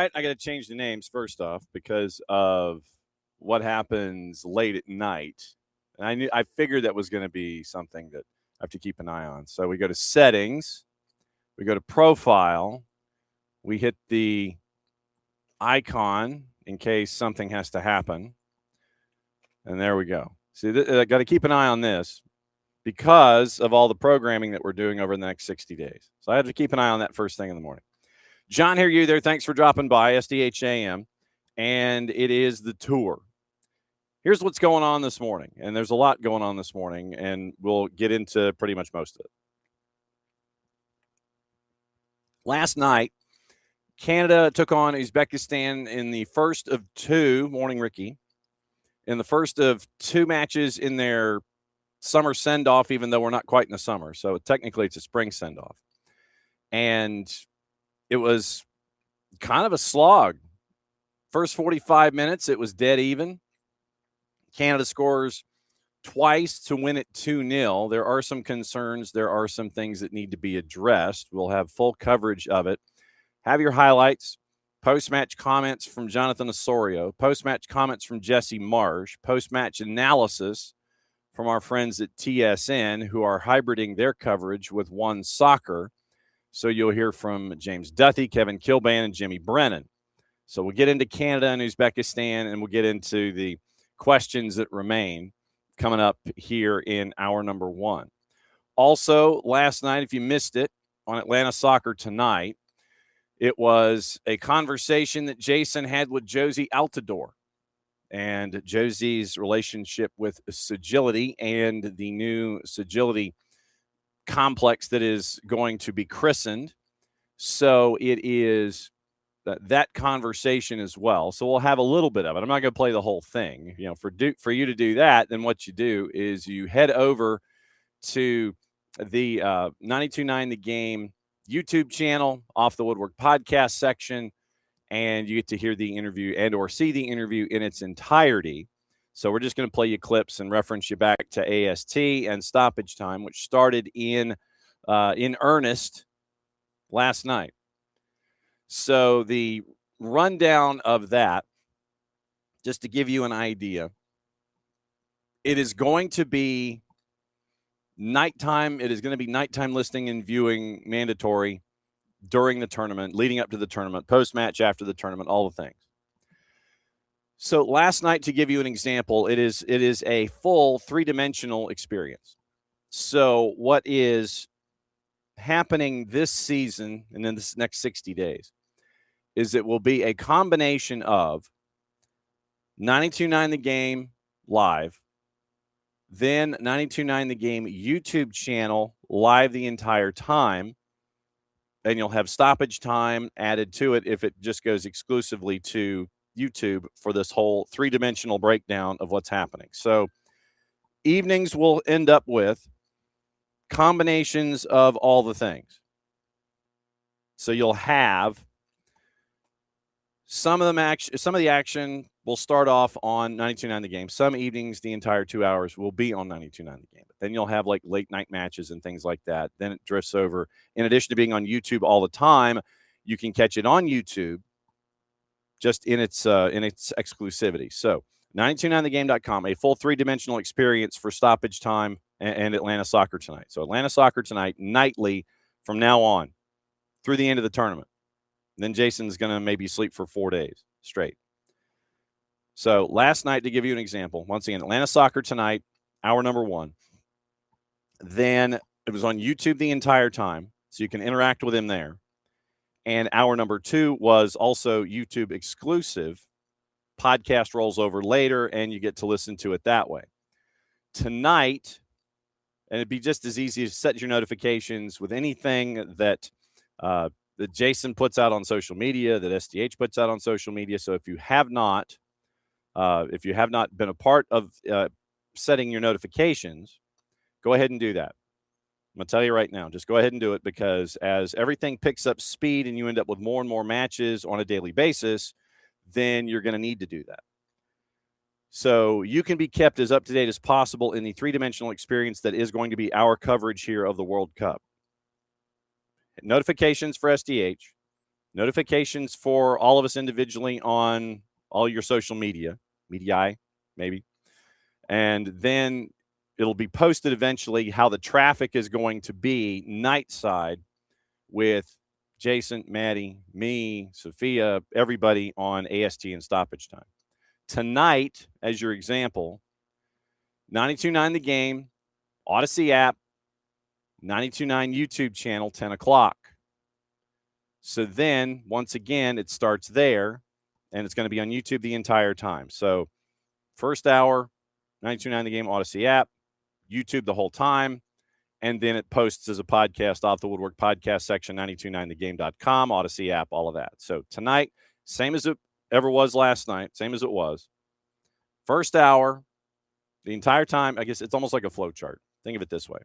right, I got to change the names first off because of what happens late at night. And I figured that was going to be something that I have to keep an eye on. So we go to settings, we go to profile, we hit the icon in case something has to happen. And there we go. See, I got to keep an eye on this because of all the programming that we're doing over the next 60 days. So I have to keep an eye on that first thing in the morning. John, hear you there. Thanks for dropping by, SDH AM. And it is the tour. Here's what's going on this morning. And there's a lot going on this morning, and we'll get into pretty much most of it. Last night, Canada took on Uzbekistan in the first of two, morning Ricky, in the first of two matches in their summer send-off, even though we're not quite in the summer. So technically it's a spring send-off. And it was kind of a slog. First 45 minutes, it was dead even. Canada scores twice to win it 2-0. There are some concerns. There are some things that need to be addressed. We'll have full coverage of it. Have your highlights, post-match comments from Jonathan Osorio, post-match comments from Jesse Marsh, post-match analysis from our friends at TSN who are hybriding their coverage with One Soccer. So you'll hear from James Duthie, Kevin Kilbane, and Jimmy Brennan. So we'll get into Canada and Uzbekistan, and we'll get into the questions that remain coming up here in hour number one. Also, last night, if you missed it, on Atlanta Soccer Tonight, it was a conversation that Jason had with Jozy Altidore and Jozy's relationship with Sagility and the new Sagility complex that is going to be christened. So it is that conversation as well. So we'll have a little bit of it. I'm not going to play the whole thing. You know, for you to do that, then what you do is you head over to the 92.9 The Game YouTube channel, Off the Woodwork podcast section, and you get to hear the interview and or see the interview in its entirety. So we're just going to play you clips and reference you back to AST and stoppage time, which started in earnest last night. So the rundown of that, just to give you an idea, it is going to be nighttime. It is going to be nighttime listening and viewing mandatory during the tournament, leading up to the tournament, post-match, after the tournament, all the things. So last night, to give you an example, it is a full three-dimensional experience. So what is happening this season and in this next 60 days is it will be a combination of 92.9 The Game live, then 92.9 The Game YouTube channel live the entire time, and you'll have stoppage time added to it if it just goes exclusively to YouTube for this whole three-dimensional breakdown of what's happening. So evenings will end up with combinations of all the things. So you'll have some of the action will start off on 92.9 The Game. Some evenings, the entire 2 hours will be on 92.9 The Game. But then you'll have like late night matches and things like that. Then it drifts over. In addition to being on YouTube all the time, you can catch it on YouTube just in its exclusivity. So 929thegame.com, a full three-dimensional experience for stoppage time and Atlanta Soccer Tonight. So Atlanta Soccer Tonight nightly from now on through the end of the tournament. Then Jason's going to maybe sleep for 4 days straight. So last night, to give you an example, once again, Atlanta Soccer Tonight, hour number one. Then it was on YouTube the entire time, so you can interact with him there. And hour number two was also YouTube exclusive. Podcast rolls over later, and you get to listen to it that way. Tonight, and it'd be just as easy to set your notifications with anything that Jason puts out on social media, that SDH puts out on social media. So if you have not been a part of setting your notifications, go ahead and do that. I'm going to tell you right now, just go ahead and do it, because as everything picks up speed and you end up with more and more matches on a daily basis, then you're going to need to do that. So you can be kept as up to date as possible in the three-dimensional experience that is going to be our coverage here of the World Cup. Notifications for SDH, notifications for all of us individually on all your social media, maybe. And then it'll be posted eventually how the traffic is going to be night side with Jason, Maddie, me, Sophia, everybody on AST and stoppage time. Tonight, as your example, 92.9 The Game, Odyssey app, 92.9 YouTube channel, 10 o'clock. So then, once again, it starts there, and it's going to be on YouTube the entire time. So first hour, 92.9 The Game, Odyssey app, YouTube the whole time, and then it posts as a podcast off the Woodwork podcast section, 929thegame.com, Odyssey app, all of that. So tonight, same as it ever was last night, same as it was. First hour, the entire time, I guess it's almost like a flow chart. Think of it this way.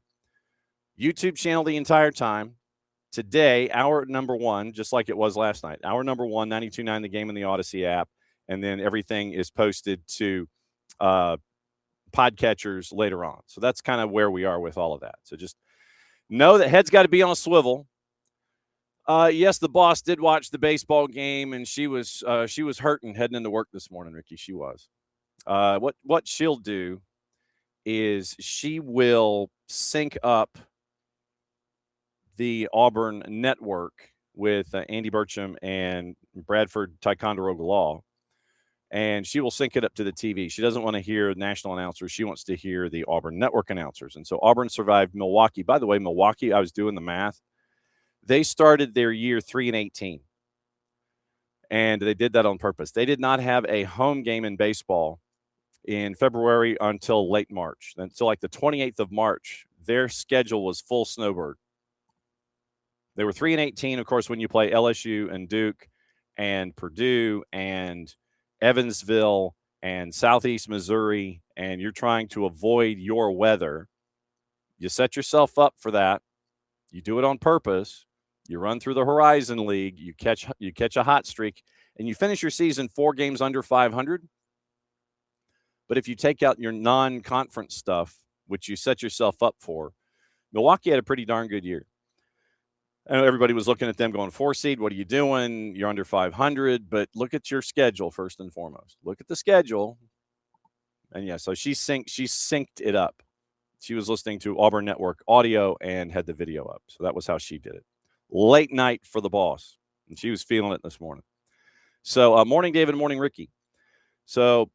YouTube channel the entire time. Today, hour number 1, just like it was last night. Hour number 1, 92.9 The Game in the Odyssey app, and then everything is posted to podcatchers later on. So that's kind of where we are with all of that. So just know that head's got to be on a swivel. Yes, the boss did watch the baseball game, and she was hurting heading into work this morning, Ricky. She was. What she'll do is she will sync up the Auburn network with Andy Burcham and Bradford Ticonderoga Law, and she will sync it up to the TV. She doesn't want to hear national announcers. She wants to hear the Auburn network announcers. And so Auburn survived Milwaukee. By the way, Milwaukee, I was doing the math. They started their year 3-18, and they did that on purpose. They did not have a home game in baseball in February until late March. Until like the 28th of March, their schedule was full snowbird. They were 3-18, of course, when you play LSU and Duke and Purdue and Evansville and Southeast Missouri, and you're trying to avoid your weather. You set yourself up for that. You do it on purpose. You run through the Horizon League. You catch a hot streak, and you finish your season 4 games under 500. But if you take out your non-conference stuff, which you set yourself up for, Milwaukee had a pretty darn good year. I know everybody was looking at them going 4 seed. What are you doing? You're under 500, but look at your schedule first and foremost. Look at the schedule. And yeah, so she synced it up. She was listening to Auburn Network audio and had the video up. So that was how she did it. Late night for the boss. And she was feeling it this morning. So morning, David, morning, Ricky. So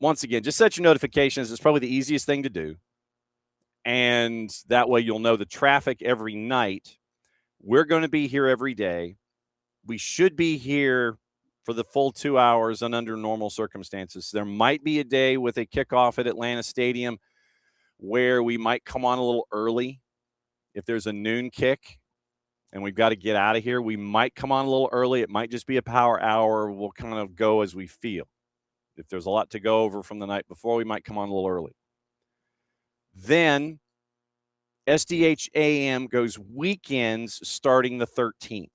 once again, just set your notifications. It's probably the easiest thing to do. And that way you'll know the traffic every night. We're going to be here every day. We should be here for the full 2 hours and under normal circumstances. There might be a day with a kickoff at Atlanta Stadium where we might come on a little early. If there's a noon kick and we've got to get out of here, we might come on a little early. It might just be a power hour. We'll kind of go as we feel. If there's a lot to go over from the night before, we might come on a little early. Then SDH AM goes weekends starting the 13th.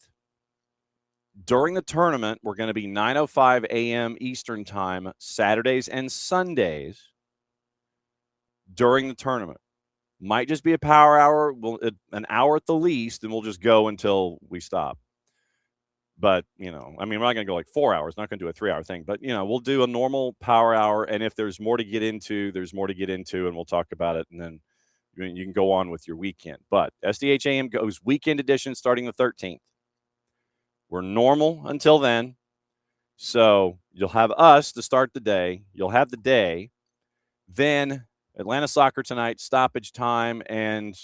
During the tournament, we're going to be 9:05 a.m. Eastern time, Saturdays and Sundays during the tournament. Might just be a power hour, an hour at the least, and we'll just go until we stop. But, we're not going to go like 4 hours, not going to do a 3-hour thing. But, we'll do a normal power hour, and if there's more to get into, and we'll talk about it, and then you can go on with your weekend. But SDH AM goes weekend edition starting the 13th. We're normal until then. So you'll have us to start the day. You'll have the day. Then Atlanta soccer tonight, stoppage time, and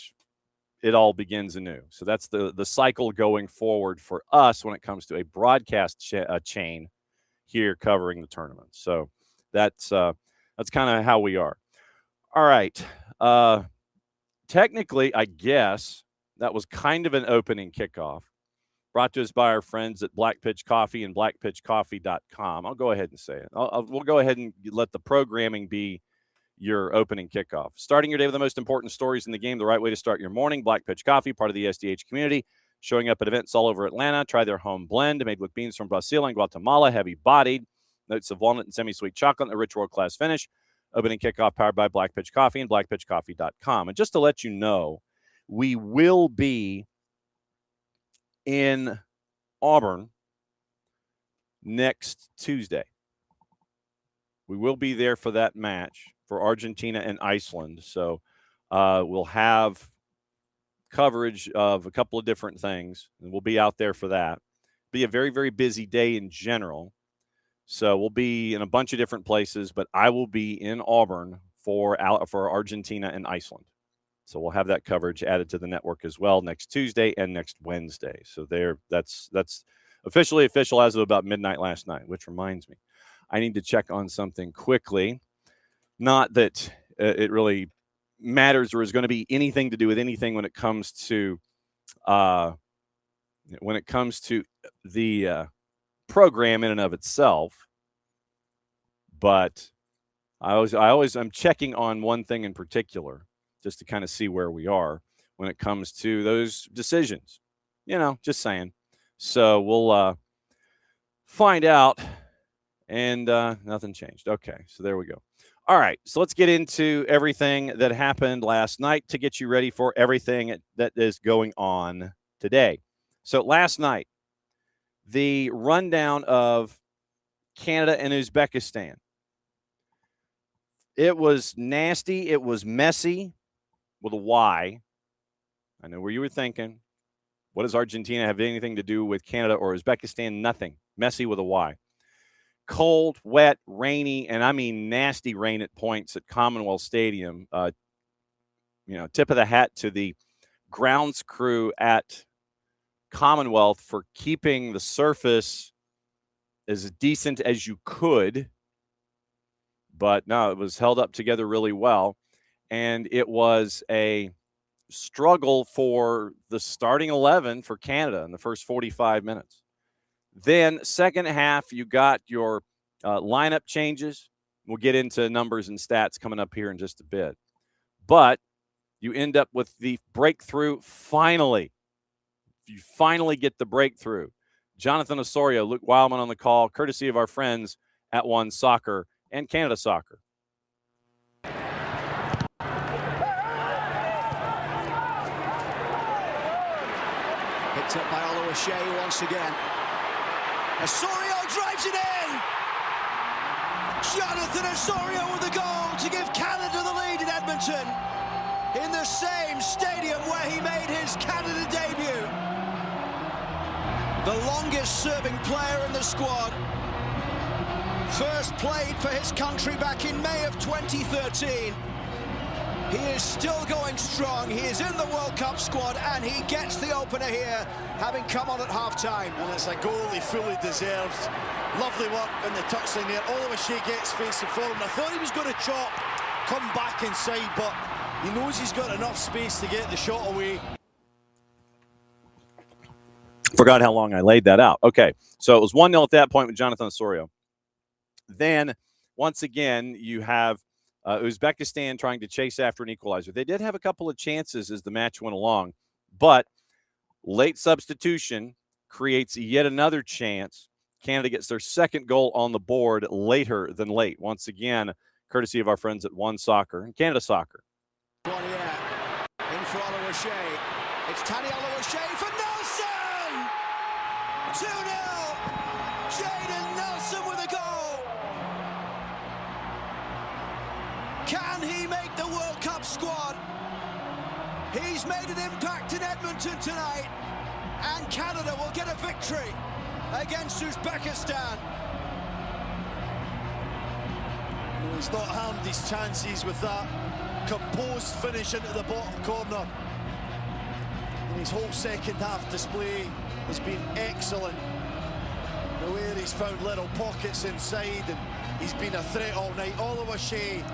it all begins anew. So that's the cycle going forward for us when it comes to a broadcast chain here covering the tournament. So that's kind of how we are. All right. Technically, I guess that was kind of an opening kickoff brought to us by our friends at Black Pitch Coffee and blackpitchcoffee.com. I'll go ahead and say it. We'll go ahead and let the programming be your opening kickoff. Starting your day with the most important stories in the game, the right way to start your morning. Black Pitch Coffee, part of the SDH community, showing up at events all over Atlanta. Try their home blend made with beans from Brazil and Guatemala, heavy-bodied, notes of walnut and semi-sweet chocolate, and a rich world-class finish. Opening kickoff powered by Black Pitch Coffee and blackpitchcoffee.com. And just to let you know, we will be in Auburn next Tuesday. We will be there for that match for Argentina and Iceland. So we'll have coverage of a couple of different things, and we'll be out there for that. Be a very, very busy day in general. So we'll be in a bunch of different places, but I will be in Auburn for Argentina and Iceland. So we'll have that coverage added to the network as well next Tuesday and next Wednesday. So that's officially official as of about midnight last night, which reminds me, I need to check on something quickly. Not that it really matters or is going to be anything to do with anything when it comes to the program in and of itself. But I'm checking on one thing in particular just to kind of see where we are when it comes to those decisions. Just saying. So we'll find out, and nothing changed. Okay, so there we go. All right, so let's get into everything that happened last night to get you ready for everything that is going on today. So last night, the rundown of Canada and Uzbekistan. It was nasty. It was messy with a Y. I know where you were thinking. What does Argentina have anything to do with Canada or Uzbekistan? Nothing. Messy with a Y. Cold, wet, rainy, and I mean nasty rain at points at Commonwealth Stadium. Tip of the hat to the grounds crew at Commonwealth for keeping the surface as decent as you could. But no, it was held up together really well. And it was a struggle for the starting 11 for Canada in the first 45 minutes. Then second half, you got your lineup changes. We'll get into numbers and stats coming up here in just a bit. But you end up with the breakthrough finally. You finally get the breakthrough. Jonathan Osorio, Luke Wildman on the call, courtesy of our friends at One Soccer and Canada Soccer. Picked up by Oluwaseyi once again. Osorio drives it in! Jonathan Osorio with the goal to give Canada the lead in Edmonton, in the same stadium where he made his Canada debut. The longest serving player in the squad. First played for his country back in May of 2013. He is still going strong. He is in the World Cup squad, and he gets the opener here, having come on at half-time. And it's a goal he fully deserves. Lovely work in the touchline there. Oluwaseyi gets facing forward. I thought he was going to chop, come back inside, but he knows he's got enough space to get the shot away. Forgot how long I laid that out. Okay, so it was 1-0 at that point with Jonathan Osorio. Then, once again, you have Uzbekistan trying to chase after an equalizer. They did have a couple of chances as the match went along, but late substitution creates yet another chance. Canada gets their second goal on the board later than late. Once again, courtesy of our friends at One Soccer and Canada Soccer. In for Oluwaseyi. It's Tani Oluwaseyi for Nelson! 2-0! Jaden Nelson with a goal! Can he make the World Cup squad? He's made an impact in Edmonton tonight, and Canada will get a victory against Uzbekistan. Well, he's not harmed his chances with that composed finish into the bottom corner. And his whole second half display has been excellent. The way he's found little pockets inside, and he's been a threat all night. Oluwaseyi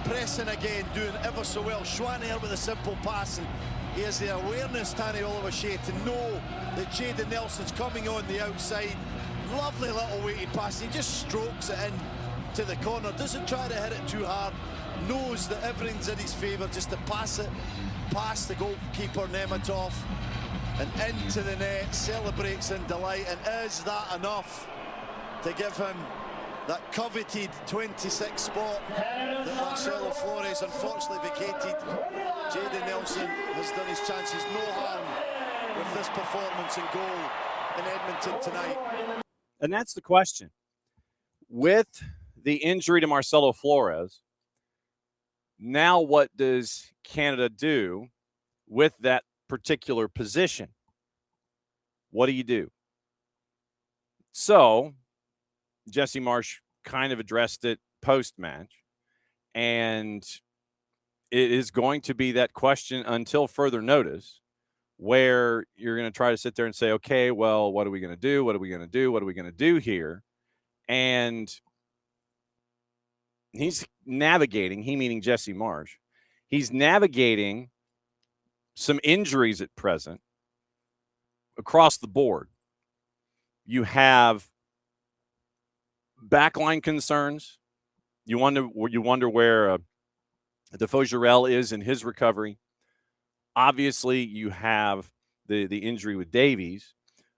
pressing again, doing ever so well. Schwanner with a simple pass, and he has the awareness, Tani Oluwaseyi, to know that Jaden Nelson's coming on the outside. Lovely little weighted pass. He just strokes it in to the corner. Doesn't try to hit it too hard. Knows that everything's in his favour, just to pass it past the goalkeeper Nematov and into the net. Celebrates in delight, and is that enough to give him that coveted 26 spot that Marcelo Flores unfortunately vacated? Jaden Nelson has done his chances no harm with this performance and goal in Edmonton tonight. And that's the question. With the injury to Marcelo Flores, now what does Canada do with that particular position? What do you do? So Jesse Marsh kind of addressed it post-match, and it is going to be that question until further notice, where you're going to try to sit there and say, okay, well, what are we going to do? What are we going to do? What are we going to do here? And he's navigating, he meaning Jesse Marsh, he's navigating some injuries at present across the board. You have backline concerns. You wonder where Defoe Jarrell is in his recovery. Obviously, you have the injury with Davies.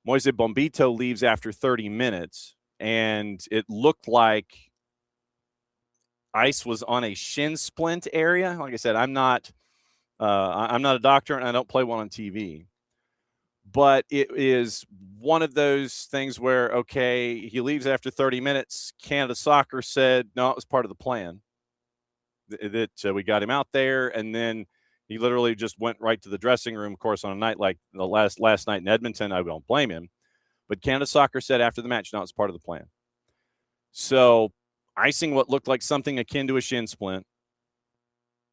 Moise Bombito leaves after 30 minutes, and it looked like ice was on a shin splint area. Like I said, I'm not a doctor, and I don't play one on TV. But it is one of those things where, okay, he leaves after 30 minutes. Canada Soccer said, no, it was part of the plan. That we got him out there, and then he literally just went right to the dressing room. Of course, on a night like the last night in Edmonton, I don't blame him. But Canada Soccer said after the match, no, it's part of the plan. So icing what looked like something akin to a shin splint.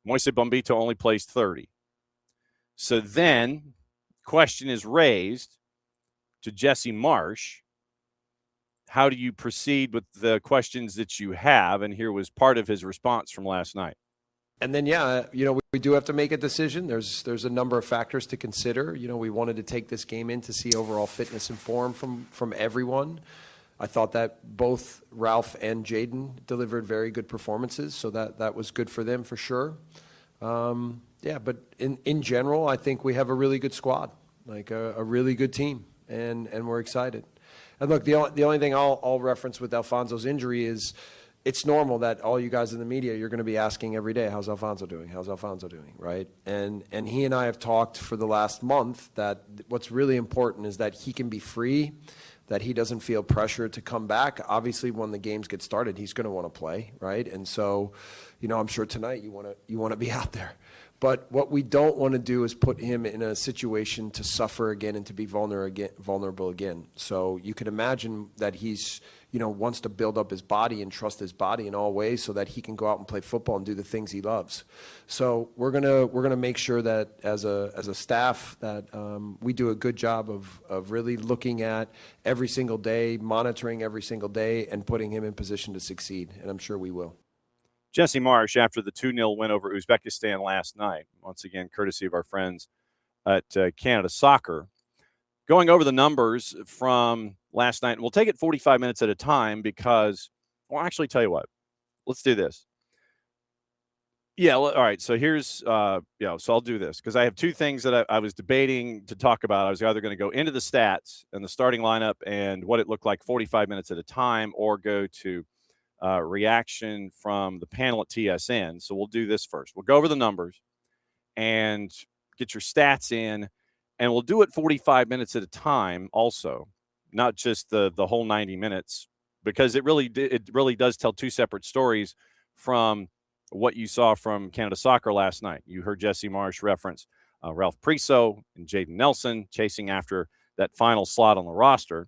Moise Bombito only plays 30. So then question is raised to Jesse Marsh. How do you proceed with the questions that you have? And here was part of his response from last night. And then, we do have to make a decision. There's a number of factors to consider. We wanted to take this game in to see overall fitness and form from everyone. I thought that both Ralph and Jaden delivered very good performances, so that was good for them for sure. But in general, I think we have a really good squad, like a really good team, and we're excited. And look, the only thing I'll reference with Alfonso's injury is it's normal that all you guys in the media, you're going to be asking every day, how's Alfonso doing? How's Alfonso doing, right? And he and I have talked for the last month that what's really important is that he can be free, that he doesn't feel pressure to come back. Obviously, when the games get started, he's going to want to play, right? And so, I'm sure tonight you want to be out there. But what we don't want to do is put him in a situation to suffer again and to be vulnerable again. So you can imagine that he's, wants to build up his body and trust his body in all ways so that he can go out and play football and do the things he loves. So we're gonna make sure that as a staff that we do a good job of really looking at every single day, monitoring every single day, and putting him in position to succeed. And I'm sure we will. Jesse Marsh, after the 2-0 win over Uzbekistan last night, once again, courtesy of our friends at Canada Soccer, going over the numbers from last night. And we'll take it 45 minutes at a time because, well, actually, tell you what, let's do this. Yeah, all right, so here's, so I'll do this because I have two things that I was debating to talk about. I was either going to go into the stats and the starting lineup and what it looked like 45 minutes at a time, or go to reaction from the panel at TSN. So we'll do this first. We'll go over the numbers and get your stats in, and we'll do it 45 minutes at a time also, not just the whole 90 minutes, because it really does tell two separate stories from what you saw from Canada Soccer last night. You heard Jesse Marsh reference Ralph Priso and Jaden Nelson chasing after that final slot on the roster.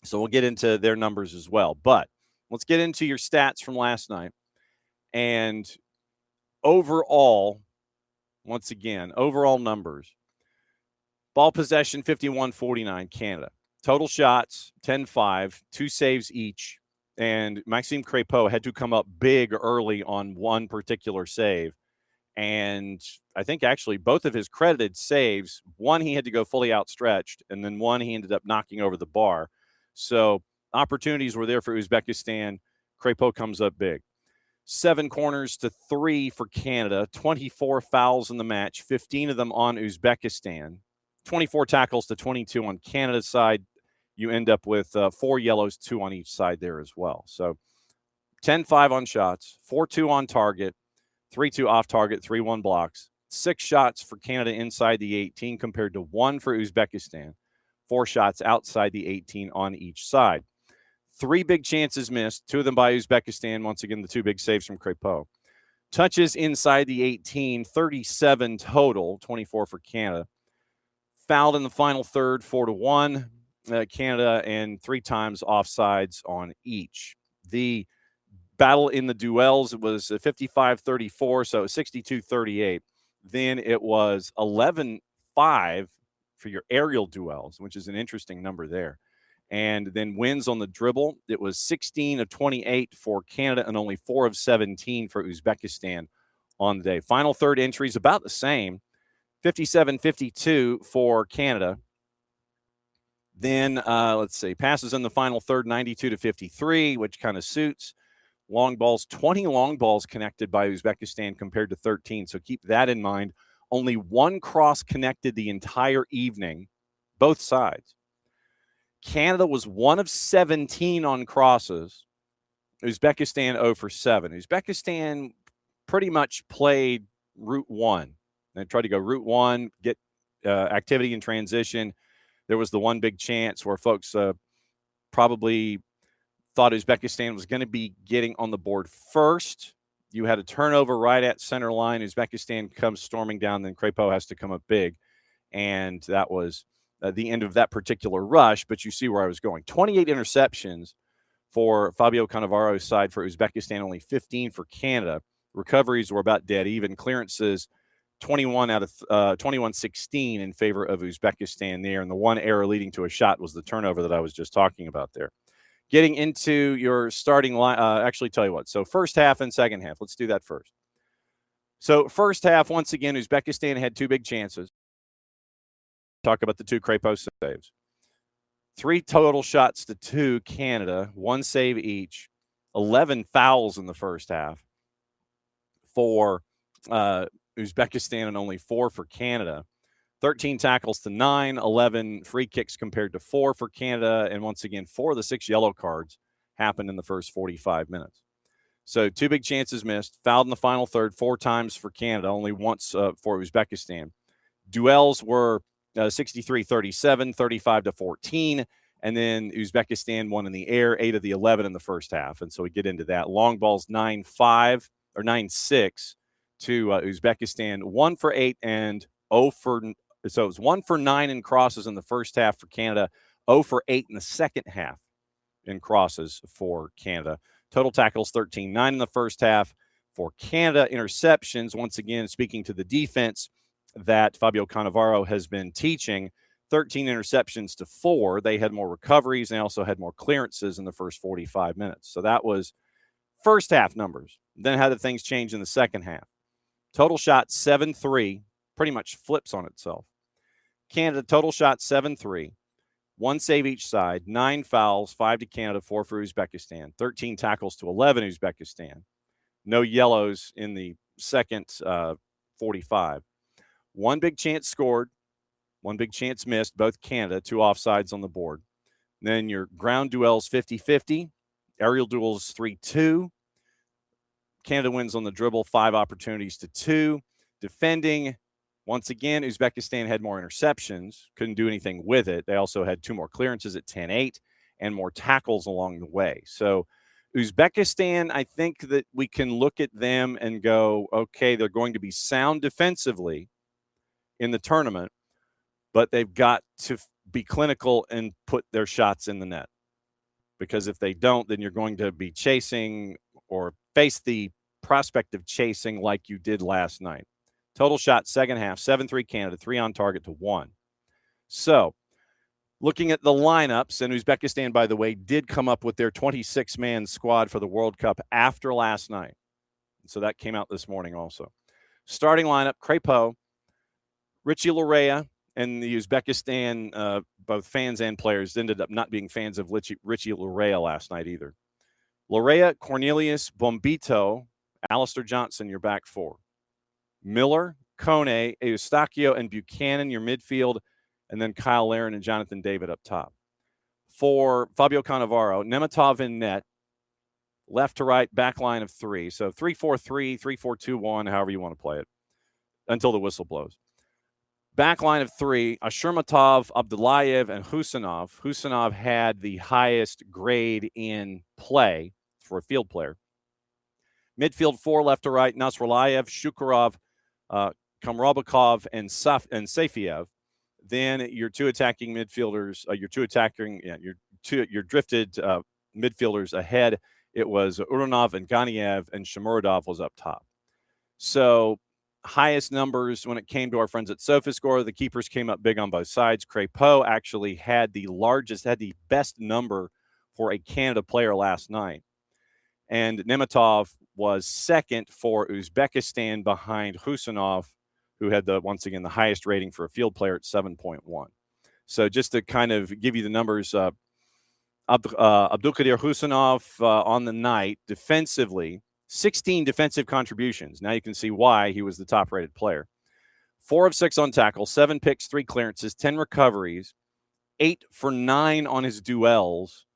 So we'll get into their numbers as well. But let's get into your stats from last night. And overall, once again, overall numbers. Ball possession, 51-49, Canada. Total shots, 10-5, 2 saves each. And Maxime Crépeau had to come up big early on one particular save. And I think actually both of his credited saves, one he had to go fully outstretched, and then one he ended up knocking over the bar. So opportunities were there for Uzbekistan. Crépeau comes up big. 7 corners to 3 for Canada. 24 fouls in the match, 15 of them on Uzbekistan. 24 tackles to 22 on Canada's side. You end up with 4 yellows, 2 on each side there as well. So 10-5 on shots, 4-2 on target, 3-2 off target, 3-1 blocks. 6 shots for Canada inside the 18 compared to 1 for Uzbekistan. 4 shots outside the 18 on each side. 3 big chances missed, 2 of them by Uzbekistan. Once again, the 2 big saves from Crépeau. Touches inside the 18, 37 total, 24 for Canada. Fouled in the final third, 4-1, Canada, and 3 times offsides on each. The battle in the duels was 55-34, so 62-38. Then it was 11-5 for your aerial duels, which is an interesting number there. And then wins on the dribble, it was 16 of 28 for Canada and only 4 of 17 for Uzbekistan on the day. Final third entries about the same, 57-52 for Canada. Then, let's see, passes in the final third, 92-53, which kind of suits. Long balls, 20 long balls connected by Uzbekistan compared to 13. So keep that in mind. Only 1 cross connected the entire evening, both sides. Canada was 1 of 17 on crosses. Uzbekistan 0 for 7. Uzbekistan pretty much played route 1. They tried to go route 1, get activity in transition. There was the one big chance where folks probably thought Uzbekistan was going to be getting on the board first. You had a turnover right at center line. Uzbekistan comes storming down, then Crépeau has to come up big. And that was the end of that particular rush, but you see where I was going. 28 interceptions for Fabio Cannavaro's side for Uzbekistan, only 15 for Canada. Recoveries were about dead even. Clearances, 21 out of 21-16 in favor of Uzbekistan there. And the one error leading to a shot was the turnover that I was just talking about there. Getting into your starting line, actually tell you what. So first half and second half. Let's do that first. So first half, once again, Uzbekistan had 2 big chances. Talk about the 2 Crépeau saves. 3 total shots to 2 Canada, 1 save each. 11 fouls in the first half for Uzbekistan and only 4 for Canada. 13 tackles to 9, 11 free kicks compared to 4 for Canada. And once again, 4 of the 6 yellow cards happened in the first 45 minutes. So 2 big chances missed, fouled in the final third 4 times for Canada, only once for Uzbekistan. Duels were 63-37, 35-14. And then Uzbekistan won in the air, 8 of the 11 in the first half. And so we get into that. Long balls 9-5 or 9-6 to Uzbekistan, 1 for 8 and 0 for. So it was 1 for 9 in crosses in the first half for Canada, 0 for 8 in the second half in crosses for Canada. Total tackles 13, 9 in the first half for Canada. Interceptions, once again, speaking to the defense that Fabio Cannavaro has been teaching, 13 interceptions to 4. They had more recoveries. They also had more clearances in the first 45 minutes. So that was first half numbers. Then how did things change in the second half? Total shots 7-3, pretty much flips on itself. Canada total shots 7-3, 1 save each side, 9 fouls, 5 to Canada, 4 for Uzbekistan, 13 tackles to 11 Uzbekistan. No yellows in the second 45. 1 big chance scored, 1 big chance missed, both Canada, 2 offsides on the board. Then your ground duels 50-50, aerial duels 3-2. Canada wins on the dribble, 5 opportunities to 2. Defending, once again, Uzbekistan had more interceptions, couldn't do anything with it. They also had 2 more clearances at 10-8 and more tackles along the way. So Uzbekistan, I think that we can look at them and go, okay, they're going to be sound defensively in the tournament, but they've got to be clinical and put their shots in the net. Because if they don't, then you're going to be chasing or face the prospect of chasing like you did last night. Total shots, second half, 7-3 Canada, 3 on target to 1. So, looking at the lineups, and Uzbekistan, by the way, did come up with their 26-man squad for the World Cup after last night. So that came out this morning also. Starting lineup, Crépeau, Richie Laryea, and the Uzbekistan, both fans and players, ended up not being fans of Richie Laryea last night either. Laryea, Cornelius, Bombito, Alistair Johnson, your back 4. Miller, Kone, Eustachio, and Buchanan, your midfield, and then Kyle Larin and Jonathan David up top. For Fabio Cannavaro, Nemetov in net, left to right, back line of 3. So 3-4-3, 3-4-2-1, however you want to play it, until the whistle blows. back line of three, Ashurmatov, Abdullayev, and Husanov. Husanov had the highest grade in play for a field player. Midfield four, left to right, Nasralayev, Shukurov, Kamrabakov, and Safiev. Then your two attacking midfielders, your drifted midfielders ahead. It was Uranov and Ganiev, and Shamuradov was up top. So highest numbers when it came to our friends at SofaScore. The keepers came up big on both sides. Crépeau actually had the best number for a Canada player last night. And Nemetov was second for Uzbekistan behind Husanov, who had once again the highest rating for a field player at 7.1. So just to kind of give you the numbers, Abdulkadir Husanov on the night defensively, 16 defensive contributions. Now you can see why he was the top-rated player. 4 of 6 on tackle, 7 picks, 3 clearances, 10 recoveries, 8 for 9 on his duels,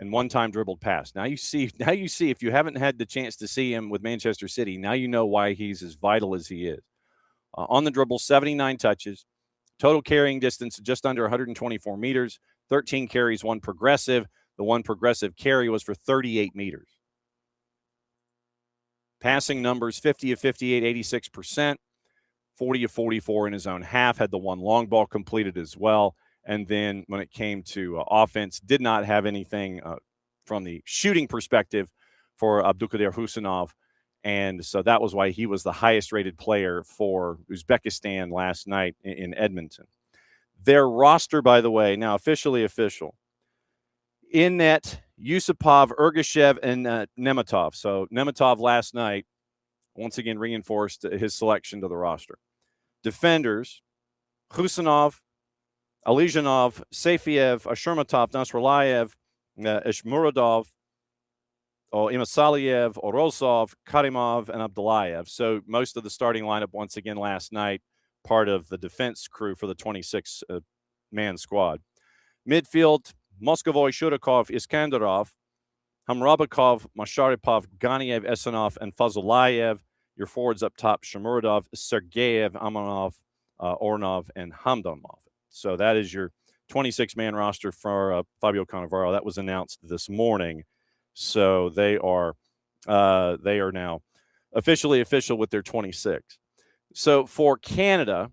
and 1 time dribbled pass. Now you see if you haven't had the chance to see him with Manchester City, now you know why he's as vital as he is. On the dribble, 79 touches, total carrying distance just under 124 meters, 13 carries, 1 progressive. The 1 progressive carry was for 38 meters. Passing numbers, 50 of 58, 86%, 40 of 44 in his own half, had the 1 long ball completed as well. And then when it came to offense, did not have anything from the shooting perspective for Abdulkadir Husanov. And so that was why he was the highest rated player for Uzbekistan last night in Edmonton. Their roster, by the way, now officially official. In net, Yusupov, Ergashev, and Nemetov. So Nemetov last night, once again, reinforced his selection to the roster. Defenders, Husanov, Alizhanov, Safiev, Ashurmatov, Nasralayev, Ishmuradov, Imasaliev, Orosov, Karimov, and Abdullayev. So most of the starting lineup once again last night, part of the defense crew for the 26-man squad. Midfield, Moskovoi, Shurikov, Iskandarov, Hamrabakov, Masharipov, Ganiev, Esanov, and Fazulayev. Your forwards up top, Shamuradov, Sergeyev, Amanov, Ornov, and Hamdamov. So that is your 26-man roster for Fabio Cannavaro. That was announced this morning. So they are now officially official with their 26. So for Canada,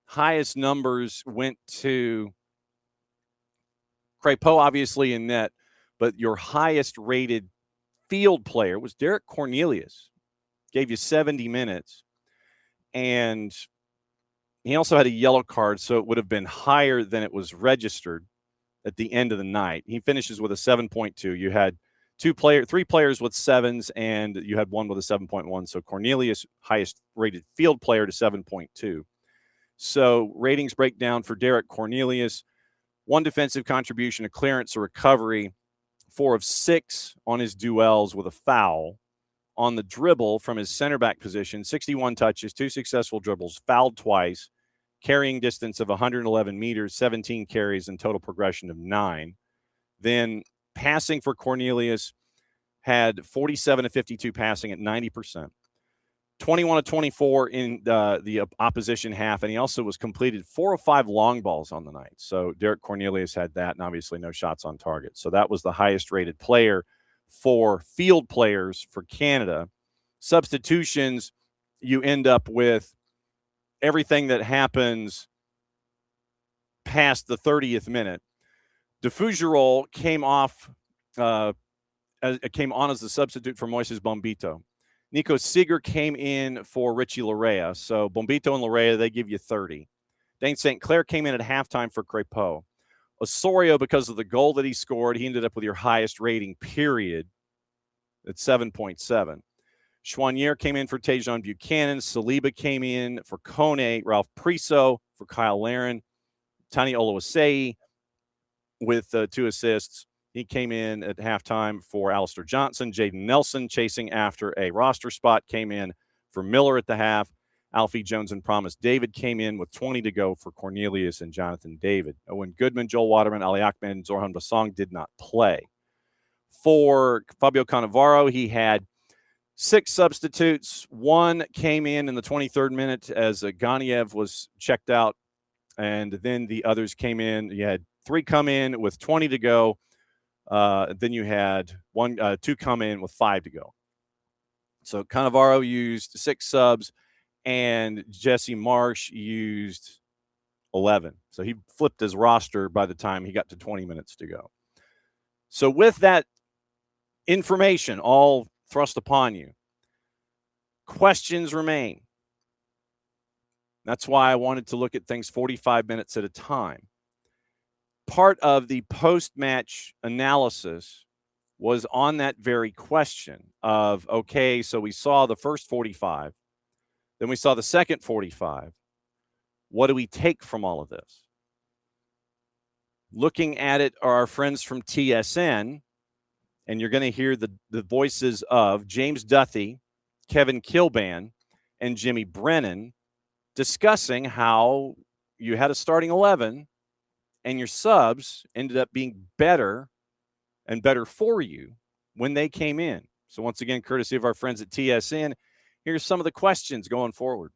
highest numbers went to Crépeau, obviously in net, but your highest rated field player was Derek Cornelius. Gave you 70 minutes. And he also had a yellow card, so it would have been higher than it was registered at the end of the night. He finishes with a 7.2. You had 3 players with 7s, and you had 1 with a 7.1. So Cornelius, highest rated field player to 7.2. So ratings break down for Derek Cornelius. 1 defensive contribution, a clearance, a recovery, 4 of 6 on his duels with a foul. On the dribble from his center back position, 61 touches, 2 successful dribbles, fouled twice, carrying distance of 111 meters, 17 carries, and total progression of 9. Then passing for Cornelius had 47 of 52 passing at 90%. 21 of 24 in the opposition half, and he also was completed 4 of 5 long balls on the night. So Derek Cornelius had that, and obviously no shots on target. So that was the highest rated player for field players for Canada. Substitutions, you end up with everything that happens past the 30th minute. Defougerol came on as the substitute for Moises Bombito. Nico Seeger came in for Richie Larea. So Bombito and Larea, they give you 30. Dane St. Clair came in at halftime for Crépeau. Osorio, because of the goal that he scored, he ended up with your highest rating, period, at 7.7. Chouanier came in for Tejan Buchanan. Saliba came in for Kone. Ralph Priso for Kyle Larin. Tani Oluwaseyi with 2 assists. He came in at halftime for Alistair Johnson. Jaden Nelson, chasing after a roster spot, came in for Miller at the half. Alfie Jones and Promise David came in with 20 to go for Cornelius and Jonathan David. Owen Goodman, Joel Waterman, Ali Ahmed, and Zorhan Basong did not play. For Fabio Cannavaro, he had 6 substitutes. 1 came in the 23rd minute as Ganiev was checked out, and then the others came in. You had 3 come in with 20 to go. Then you had 2 come in with 5 to go. So Cannavaro used 6 subs, and Jesse Marsh used 11. So he flipped his roster by the time he got to 20 minutes to go. So with that information all thrust upon you, questions remain. That's why I wanted to look at things 45 minutes at a time. Part of the post-match analysis was on that very question of, okay, so we saw the first 45, then we saw the second 45. What do we take from all of this? Looking at it are our friends from TSN, and you're going to hear the voices of James Duthie, Kevin Kilban, and Jimmy Brennan discussing how you had a starting 11 and your subs ended up being better and better for you when they came in. So once again, courtesy of our friends at TSN, here's some of the questions going forward.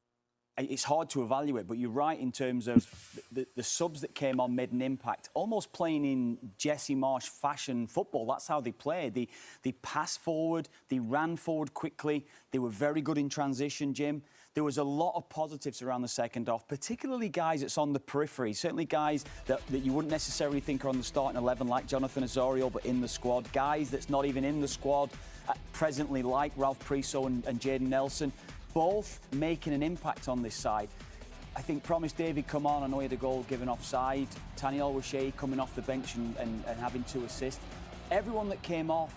It's hard to evaluate, but you're right in terms of the subs that came on made an impact, almost playing in Jesse Marsh fashion football. That's how they played. They passed forward, they ran forward quickly, they were very good in transition, Jim. There was a lot of positives around the second half, particularly guys that's on the periphery, certainly guys that you wouldn't necessarily think are on the starting 11, like Jonathan Osorio, but in the squad. Guys that's not even in the squad presently, like Ralph Priso and Jayden Nelson, both making an impact on this side. I think Promise David come on, I know he had a goal given offside. Tani Al-Washay coming off the bench and having 2 assists. Everyone that came on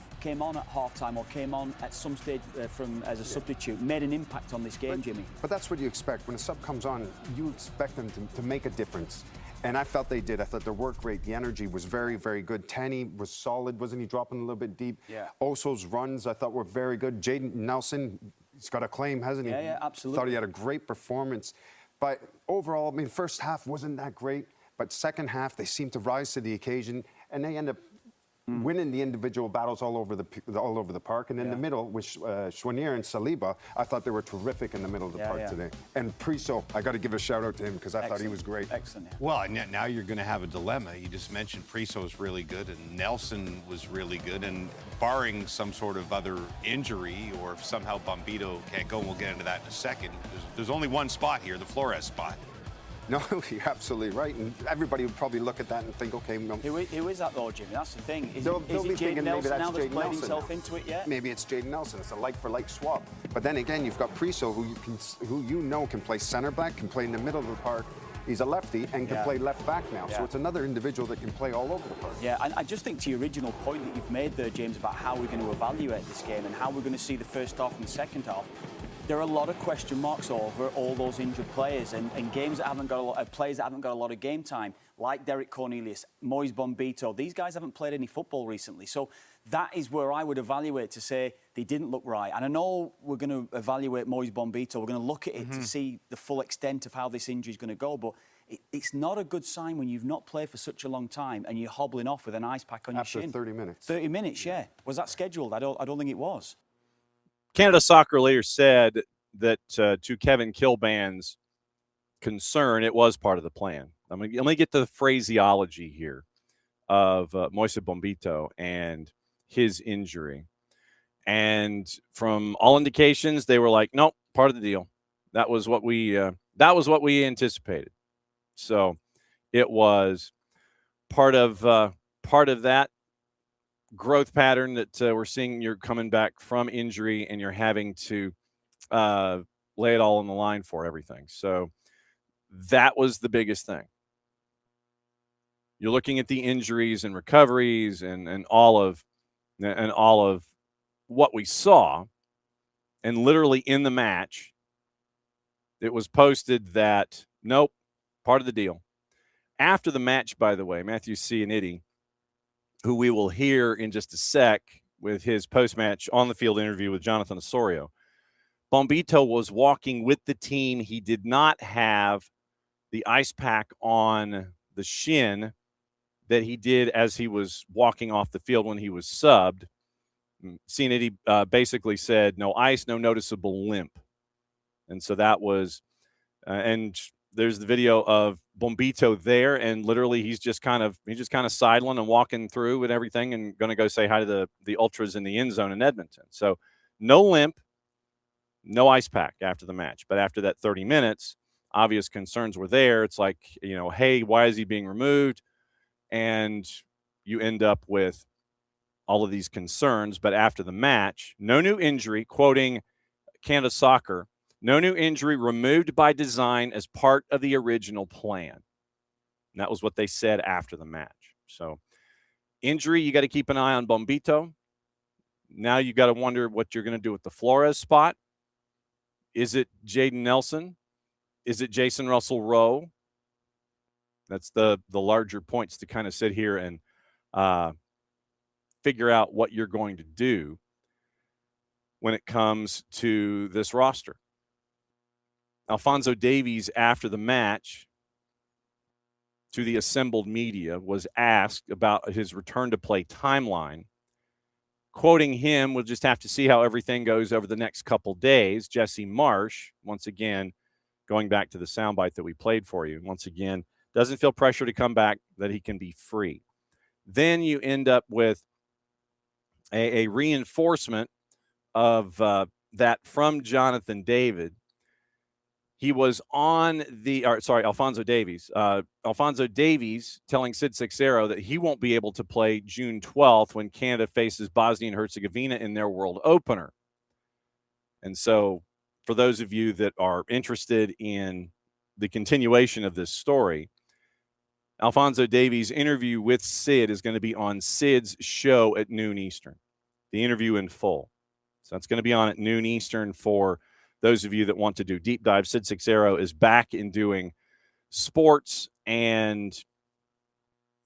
at half-time or came on at some stage as a substitute made an impact on this game, Jimmy. But that's what you expect. When a sub comes on, you expect them to make a difference. And I felt they did. I thought their work rate, the energy was very, very good. Tani was solid. Wasn't he dropping a little bit deep? Yeah. Oso's runs, I thought, were very good. Jayden Nelson, he's got a claim, hasn't he? Yeah, absolutely. Thought he had a great performance. But overall, I mean, first half wasn't that great. But second half, they seemed to rise to the occasion. And they end up winning the individual battles all over the park. And in the middle, with Chouanier and Saliba, I thought they were terrific in the middle of the park today. And Priso, I got to give a shout out to him because I thought he was great. Excellent. Yeah. Well, now you're going to have a dilemma. You just mentioned Priso was really good and Nelson was really good. And barring some sort of other injury or if somehow Bombito can't go, and we'll get into that in a second, there's only one spot here, the Flores spot. No, you're absolutely right. And everybody would probably look at that and think, okay, Who is that though, Jimmy? That's the thing. Is they'll it be Jayden thinking maybe Nelson that's now that's Jayden played Nelson himself now. into it yet? Maybe it's Jayden Nelson. It's a like-for-like swap. But then again, you've got Priso, who you know can play center back, can play in the middle of the park. He's a lefty and can play left back now. So it's another individual that can play all over the park. Yeah, and I just think to your original point that you've made there, James, about how we're going to evaluate this game and how we're going to see the first half and the second half, there are a lot of question marks over all those injured players and games that haven't got a lot, players that haven't got a lot of game time, like Derek Cornelius, Moise Bombito. These guys haven't played any football recently. So that is where I would evaluate to say they didn't look right. And I know we're going to evaluate Moise Bombito. We're going to look at it to see the full extent of how this injury is going to go. But it's not a good sign when you've not played for such a long time and you're hobbling off with an ice pack on your shin. After 30 minutes. 30 minutes, yeah. Was that scheduled? I don't think it was. Canada Soccer later said that to Kevin Kilban's concern, it was part of the plan. Let me get to the phraseology here of Moise Bombito and his injury. And from all indications, they were like, nope, part of the deal. That was what we anticipated. So it was part of that growth pattern that we're seeing. You're coming back from injury and you're having to lay it all on the line for everything. So that was the biggest thing. You're looking at the injuries and recoveries and all of what we saw, and literally in the match, it was posted that nope, part of the deal. After the match, by the way, Matthew Ciannitti, who we will hear in just a sec with his post-match on-the-field interview with Jonathan Osorio, Bombito was walking with the team. He did not have the ice pack on the shin that he did as he was walking off the field when he was subbed. CANMNT basically said no ice, no noticeable limp. And so that was, and there's the video of Bombito there, and literally he's just kind of sidling and walking through and everything, and going to go say hi to the Ultras in the end zone in Edmonton. So no limp, no ice pack after the match. But after that 30 minutes, obvious concerns were there. It's like, hey, why is he being removed? And you end up with all of these concerns. But after the match, no new injury, quoting Canada Soccer, no new injury, removed by design as part of the original plan. And that was what they said after the match. So injury, you got to keep an eye on Bombito. Now you got to wonder what you're going to do with the Flores spot. Is it Jaden Nelson? Is it Jason Russell-Rowe? That's the larger points to kind of sit here and figure out what you're going to do when it comes to this roster. Alphonso Davies, after the match, to the assembled media, was asked about his return to play timeline. Quoting him, we'll just have to see how everything goes over the next couple days. Jesse Marsh, once again, going back to the soundbite that we played for you, once again, doesn't feel pressure to come back, that he can be free. Then you end up with a reinforcement of that from Jonathan David. He was on Alphonso Davies. Alphonso Davies telling Sid Seixeiro that he won't be able to play June 12th when Canada faces Bosnia and Herzegovina in their world opener. And so for those of you that are interested in the continuation of this story, Alphonso Davies' interview with Sid is going to be on Sid's show at noon Eastern, the interview in full. So that's going to be on at noon Eastern for those of you that want to do deep dive. Sid Seixeiro is back in doing sports, and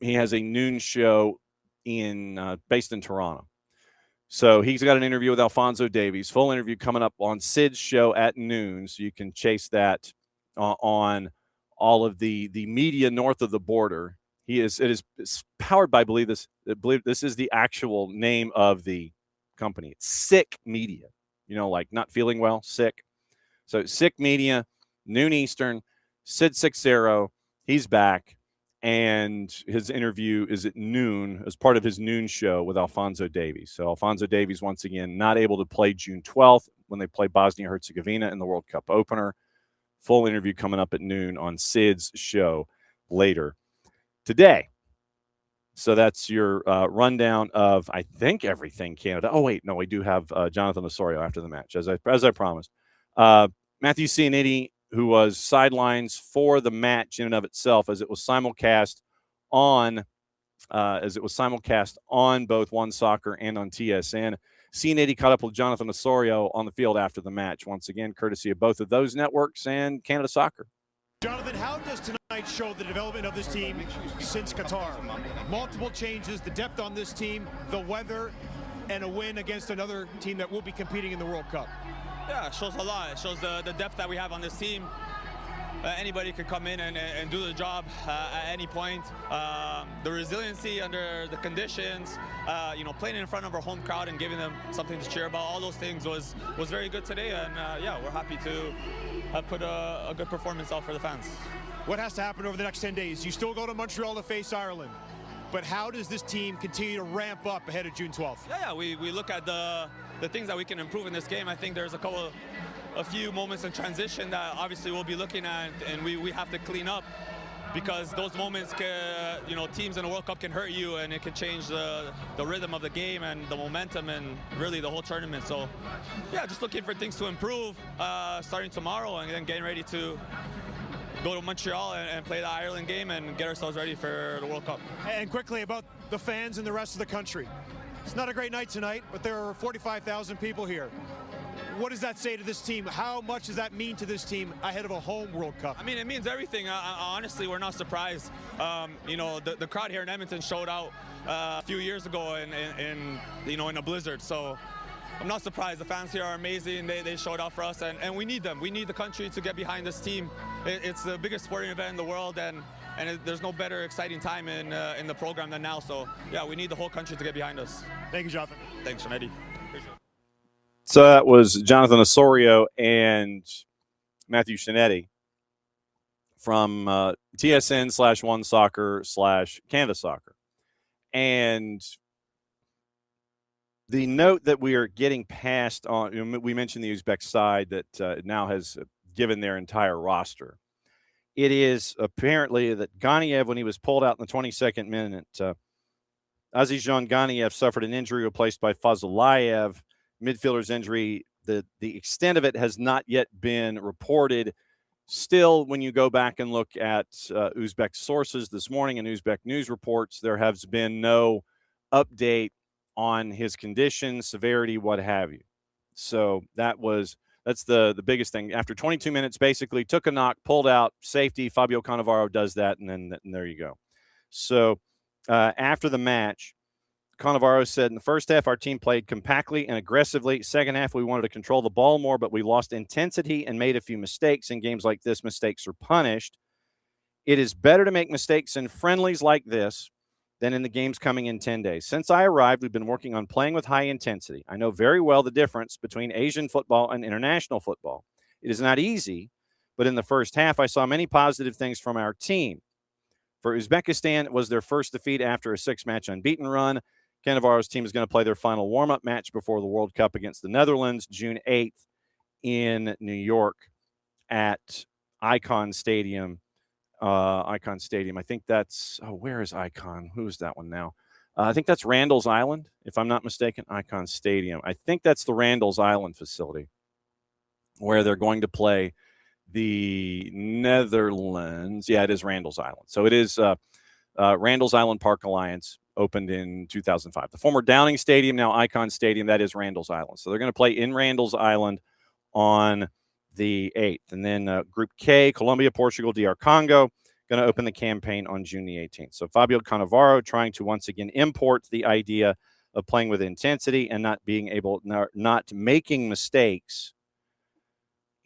he has a noon show based in Toronto. So he's got an interview with Alphonso Davies, full interview coming up on Sid's show at noon. So you can chase that on all of the media north of the border. It's powered by, I believe this is the actual name of the company. It's Sick Media. Like not feeling well, sick. So Sick Media, noon Eastern, Sid Seixeiro, he's back, and his interview is at noon as part of his noon show with Alphonso Davies. So Alphonso Davies, once again, not able to play June 12th when they play Bosnia-Herzegovina in the World Cup opener. Full interview coming up at noon on Sid's show later today. So that's your rundown of, I think, everything Canada. Oh, wait, no, we do have Jonathan Osorio after the match, as I promised. Matthew CANMNT, who was sidelines for the match in and of itself, as it was simulcast on both One Soccer and on TSN. CANMNT caught up with Jonathan Osorio on the field after the match, once again, courtesy of both of those networks and Canada Soccer. Jonathan, how does tonight show the development of this team since Qatar? Multiple changes, the depth on this team, the weather, and a win against another team that will be competing in the World Cup. Yeah, it shows a lot. It shows the depth that we have on this team. Anybody could come in and do the job at any point. The resiliency under the conditions, playing in front of our home crowd and giving them something to cheer about, all those things was very good today. And we're happy to have put a good performance out for the fans. What has to happen over the next 10 days? You still go to Montreal to face Ireland, but how does this team continue to ramp up ahead of June 12th? Yeah, we look at the things that we can improve in this game. I think there's a few moments in transition that obviously we'll be looking at, and we have to clean up, because those moments teams in the World Cup can hurt you, and it can change the rhythm of the game and the momentum and really the whole tournament. So yeah, just looking for things to improve starting tomorrow, and then getting ready to go to Montreal and play the Ireland game and get ourselves ready for the World Cup. And quickly about the fans and the rest of the country. It's not a great night tonight, but there are 45,000 people here. What does that say to this team? How much does that mean to this team ahead of a home World Cup? I mean, it means everything. Honestly, we're not surprised. The crowd here in Edmonton showed out a few years ago in a blizzard. So I'm not surprised. The fans here are amazing. They showed out for us, and we need them. We need the country to get behind this team. It's the biggest sporting event in the world, and there's no better exciting time in the program than now. So yeah, we need the whole country to get behind us. Thank you, Jonathan. Thanks, Eddie. So that was Jonathan Osorio and Matthew Shinetti from TSN/One Soccer/Canada Soccer. And the note that we are getting past on, we mentioned the Uzbek side that now has given their entire roster. It is apparently that Ganiev, when he was pulled out in the 22nd minute, Azizjan Ganiev suffered an injury replaced by Fazulayev. Midfielder's injury, the extent of it has not yet been reported. Still, when you go back and look at Uzbek sources this morning and Uzbek news reports, there has been no update on his condition, severity, what have you. So that's the biggest thing. After 22 minutes, basically took a knock, pulled out, safety. Fabio Cannavaro does that, and there you go. So after the match, Cannavaro said, in the first half, our team played compactly and aggressively. Second half, we wanted to control the ball more, but we lost intensity and made a few mistakes. In games like this, mistakes are punished. It is better to make mistakes in friendlies like this than in the games coming in 10 days. Since I arrived, we've been working on playing with high intensity. I know very well the difference between Asian football and international football. It is not easy, but in the first half, I saw many positive things from our team. For Uzbekistan, it was their first defeat after a 6-match unbeaten run. Cannavaro's team is going to play their final warm-up match before the World Cup against the Netherlands, June 8th in New York at Icon Stadium. I think that's where is Icon? Who is that one now? I think that's Randall's Island, if I'm not mistaken. Icon Stadium. I think that's the Randall's Island facility where they're going to play the Netherlands. Yeah, it is Randall's Island. So it is Randall's Island Park Alliance, opened in 2005. The former Downing Stadium, now Icon Stadium, that is Randall's Island. So they're going to play in Randall's Island on the 8th. And then Group K, Colombia, Portugal, DR Congo, going to open the campaign on June the 18th. So Fabio Cannavaro trying to once again import the idea of playing with intensity and not making mistakes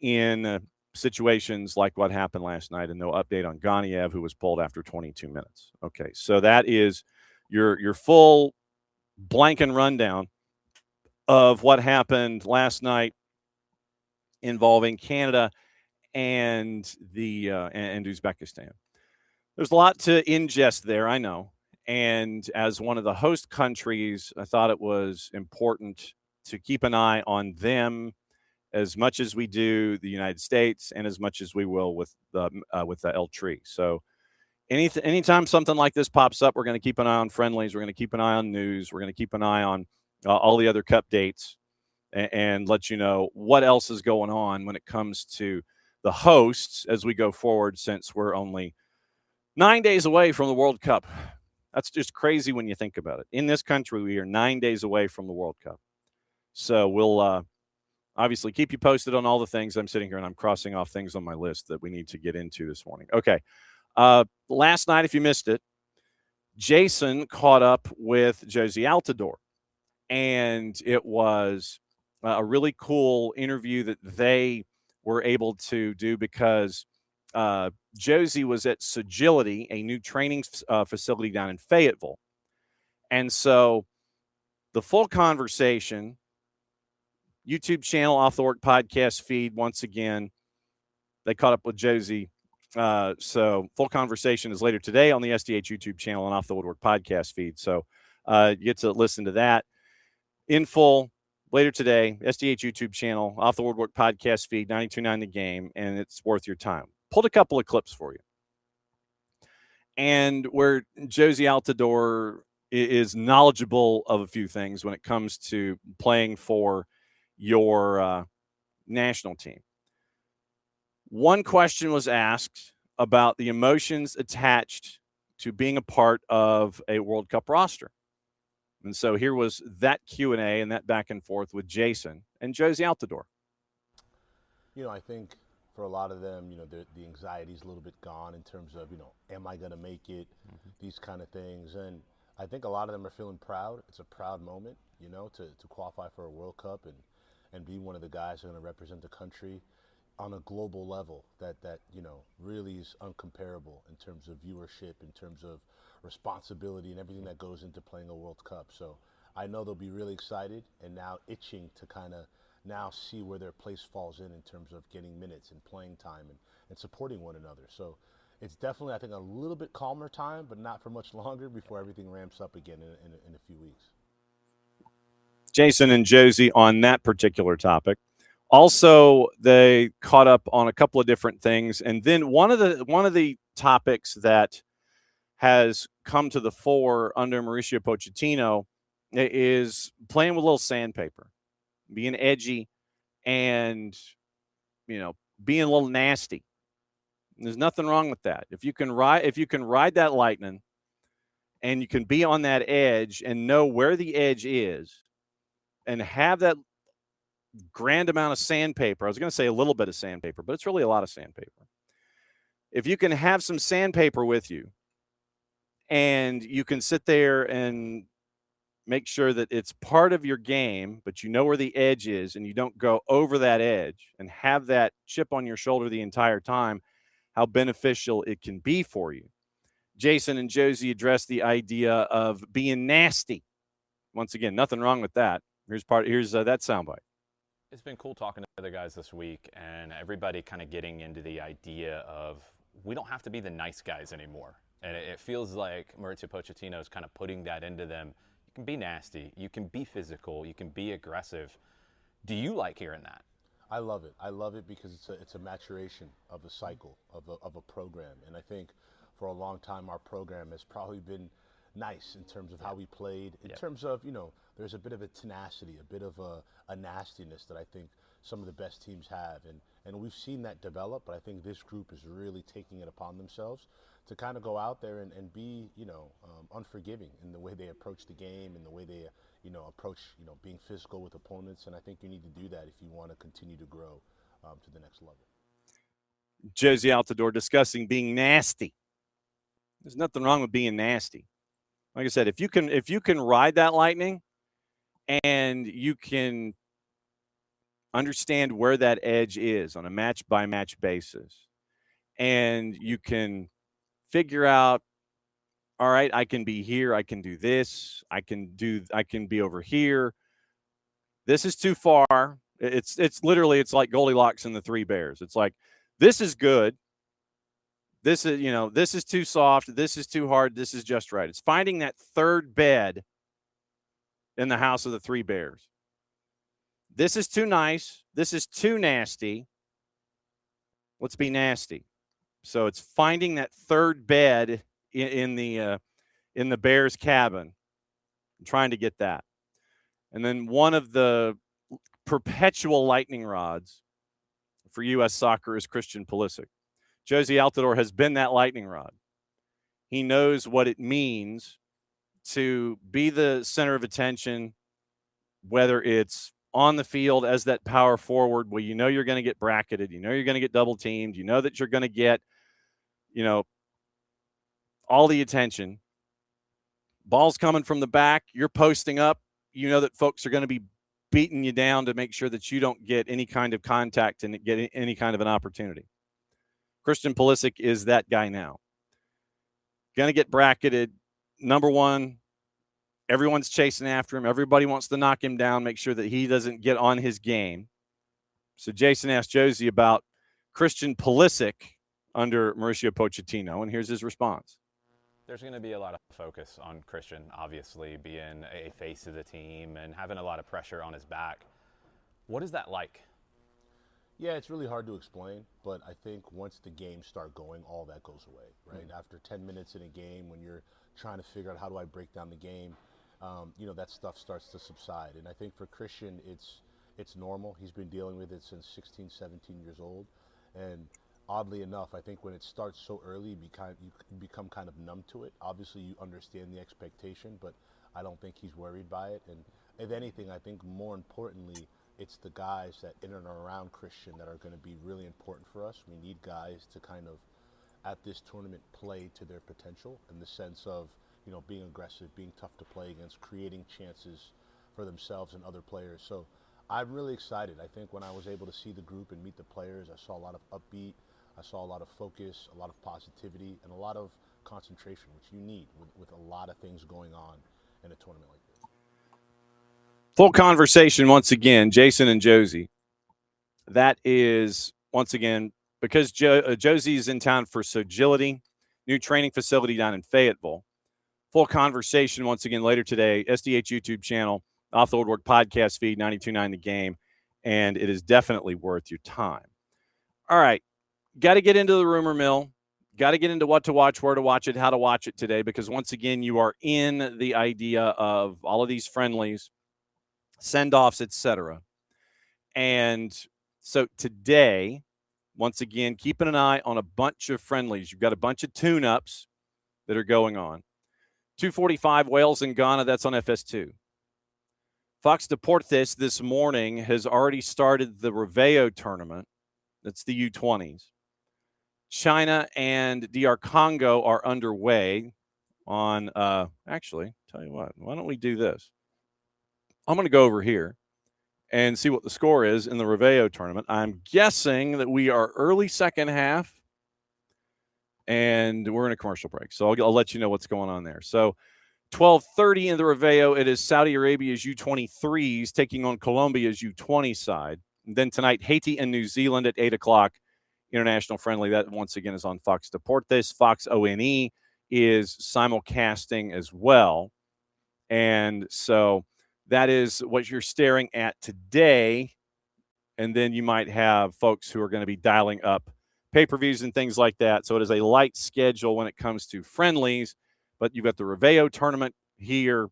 in situations like what happened last night, and no update on Ganiev, who was pulled after 22 minutes. Okay, so that is your full blanket rundown of what happened last night involving Canada and and Uzbekistan. There's a lot to ingest there, I know. And as one of the host countries, I thought it was important to keep an eye on them as much as we do the United States and as much as we will with the El Tri. So anytime something like this pops up, we're going to keep an eye on friendlies. We're going to keep an eye on news. We're going to keep an eye on all the other cup dates and let you know what else is going on when it comes to the hosts as we go forward, since we're only 9 days away from the World Cup. That's just crazy when you think about it. In this country, we are 9 days away from the World Cup. So we'll obviously keep you posted on all the things. I'm sitting here and I'm crossing off things on my list that we need to get into this morning. Okay. Last night, if you missed it, Jason caught up with Jozy Altidore, and it was a really cool interview that they were able to do because Jozy was at Sagility, a new training facility down in Fayetteville. And so the full conversation, YouTube channel, Off the Work podcast feed, once again, they caught up with Jozy. So full conversation is later today on the SDH YouTube channel and Off the Woodwork podcast feed. So you get to listen to that in full later today, SDH YouTube channel, Off the Woodwork podcast feed, 92.9 The Game, and it's worth your time. Pulled a couple of clips for you. And where Jozy Altidore is knowledgeable of a few things when it comes to playing for your national team. One question was asked about the emotions attached to being a part of a World Cup roster. And so here was that Q&A and that back and forth with Jason and Jozy Altidore. You know, I think for a lot of them, you know, the anxiety is a little bit gone in terms of, you know, am I going to make it, these kind of things. And I think a lot of them are feeling proud. It's a proud moment, you know, to qualify for a World Cup and be one of the guys who are going to represent the country on a global level that really is uncomparable in terms of viewership, in terms of responsibility and everything that goes into playing a World Cup. So I know they'll be really excited and now itching to kind of now see where their place falls in terms of getting minutes and playing time and supporting one another. So it's definitely, I think, a little bit calmer time, but not for much longer before everything ramps up again in a few weeks. Jason and Jozy on that particular topic. Also, they caught up on a couple of different things, and then one of the topics that has come to the fore under Mauricio Pochettino is playing with a little sandpaper, being edgy, and being a little nasty. There's nothing wrong with that. If you can ride that lightning, and you can be on that edge and know where the edge is, and have that grand amount of sandpaper. I was going to say a little bit of sandpaper, but it's really a lot of sandpaper. If you can have some sandpaper with you and you can sit there and make sure that it's part of your game, but you know where the edge is and you don't go over that edge and have that chip on your shoulder the entire time, how beneficial it can be for you. Jason and Jozy addressed the idea of being nasty. Once again, nothing wrong with that. Here's that soundbite. It's been cool talking to the guys this week and everybody kind of getting into the idea of we don't have to be the nice guys anymore. And it feels like Mauricio Pochettino is kind of putting that into them. You can be nasty. You can be physical. You can be aggressive. Do you like hearing that? I love it. I love it because it's a maturation of a cycle, of a program. And I think for a long time our program has probably been nice in terms of how we played, in terms of, there's a bit of a tenacity, a bit of a nastiness that I think some of the best teams have. And we've seen that develop, but I think this group is really taking it upon themselves to kind of go out there and be, unforgiving in the way they approach the game and the way they, approach, being physical with opponents. And I think you need to do that if you want to continue to grow to the next level. Jozy Altidore discussing being nasty. There's nothing wrong with being nasty. Like I said, if you can ride that lightning and you can understand where that edge is on a match-by-match basis, and you can figure out, all right, I can be here, I can do this, I can be over here. This is too far. It's literally, it's like Goldilocks and the Three Bears. It's like, this is good. This is, this is too soft. This is too hard. This is just right. It's finding that third bed in the house of the Three Bears. This is too nice. This is too nasty. Let's be nasty. So it's finding that third bed in the Bears cabin, and trying to get that. And then one of the perpetual lightning rods for U.S. soccer is Christian Pulisic. Jozy Altidore has been that lightning rod. He knows what it means to be the center of attention, whether it's on the field as that power forward where you're going to get bracketed, you're going to get double teamed, that you're going to get, all the attention. Ball's coming from the back, you're posting up, that folks are going to be beating you down to make sure that you don't get any kind of contact and get any kind of an opportunity. Christian Pulisic is that guy now. Going to get bracketed. Number one, everyone's chasing after him. Everybody wants to knock him down, make sure that he doesn't get on his game. So Jason asked Jozy about Christian Pulisic under Mauricio Pochettino, and here's his response. There's going to be a lot of focus on Christian, obviously, being a face of the team and having a lot of pressure on his back. What is that like? Yeah, it's really hard to explain, but I think once the games start going, all that goes away, right? Mm-hmm. After 10 minutes in a game, when you're trying to figure out how do I break down the game, that stuff starts to subside. And I think for Christian, it's normal. He's been dealing with it since 16, 17 years old. And oddly enough, I think when it starts so early, you become kind of numb to it. Obviously, you understand the expectation, but I don't think he's worried by it. And if anything, I think more importantly, it's the guys that in and around Christian that are going to be really important for us. We need guys to kind of, at this tournament, play to their potential in the sense of, being aggressive, being tough to play against, creating chances for themselves and other players. So I'm really excited. I think when I was able to see the group and meet the players, I saw a lot of upbeat, I saw a lot of focus, a lot of positivity, and a lot of concentration, which you need with a lot of things going on in a tournament like this. Full conversation once again, Jason and Jozy. That is, once again, because Jozy is in town for Sogility, new training facility down in Fayetteville. Full conversation once again later today, SDH YouTube channel, Off the Woodwork podcast feed, 92.9 The Game, and it is definitely worth your time. All right, got to get into the rumor mill, got to get into what to watch, where to watch it, how to watch it today, because once again, you are in the idea of all of these friendlies, send-offs, etc. And so today, once again, keeping an eye on a bunch of friendlies. You've got a bunch of tune-ups that are going on. 2:45 Wales and Ghana, that's on FS2. Fox Deportes this morning has already started the Reveo tournament. That's the U20s. China and DR Congo are underway on, actually, tell you what, why don't we do this? I'm going to go over here and see what the score is in the Reveo tournament. I'm guessing that we are early second half, and we're in a commercial break. So I'll let you know what's going on there. So 12:30 in the Reveo, it is Saudi Arabia's U23s taking on Colombia's U20 side. And then tonight, Haiti and New Zealand at 8 o'clock, international friendly. That, once again, is on Fox Deportes. Fox ONE is simulcasting as well. And so that is what you're staring at today. And then you might have folks who are going to be dialing up pay-per-views and things like that. So it is a light schedule when it comes to friendlies. But you've got the Reveo tournament here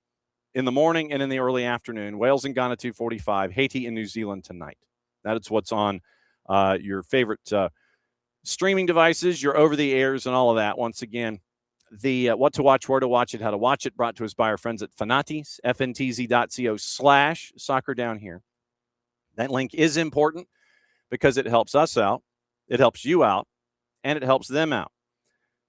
in the morning and in the early afternoon. Wales and Ghana 2:45, Haiti and New Zealand tonight. That is what's on your favorite streaming devices, your over-the-airs, and all of that. Once again, the what to watch, where to watch it, how to watch it, brought to us by our friends at Fanatis, fntz.co/soccer down here. That link is important because it helps us out, it helps you out, and it helps them out,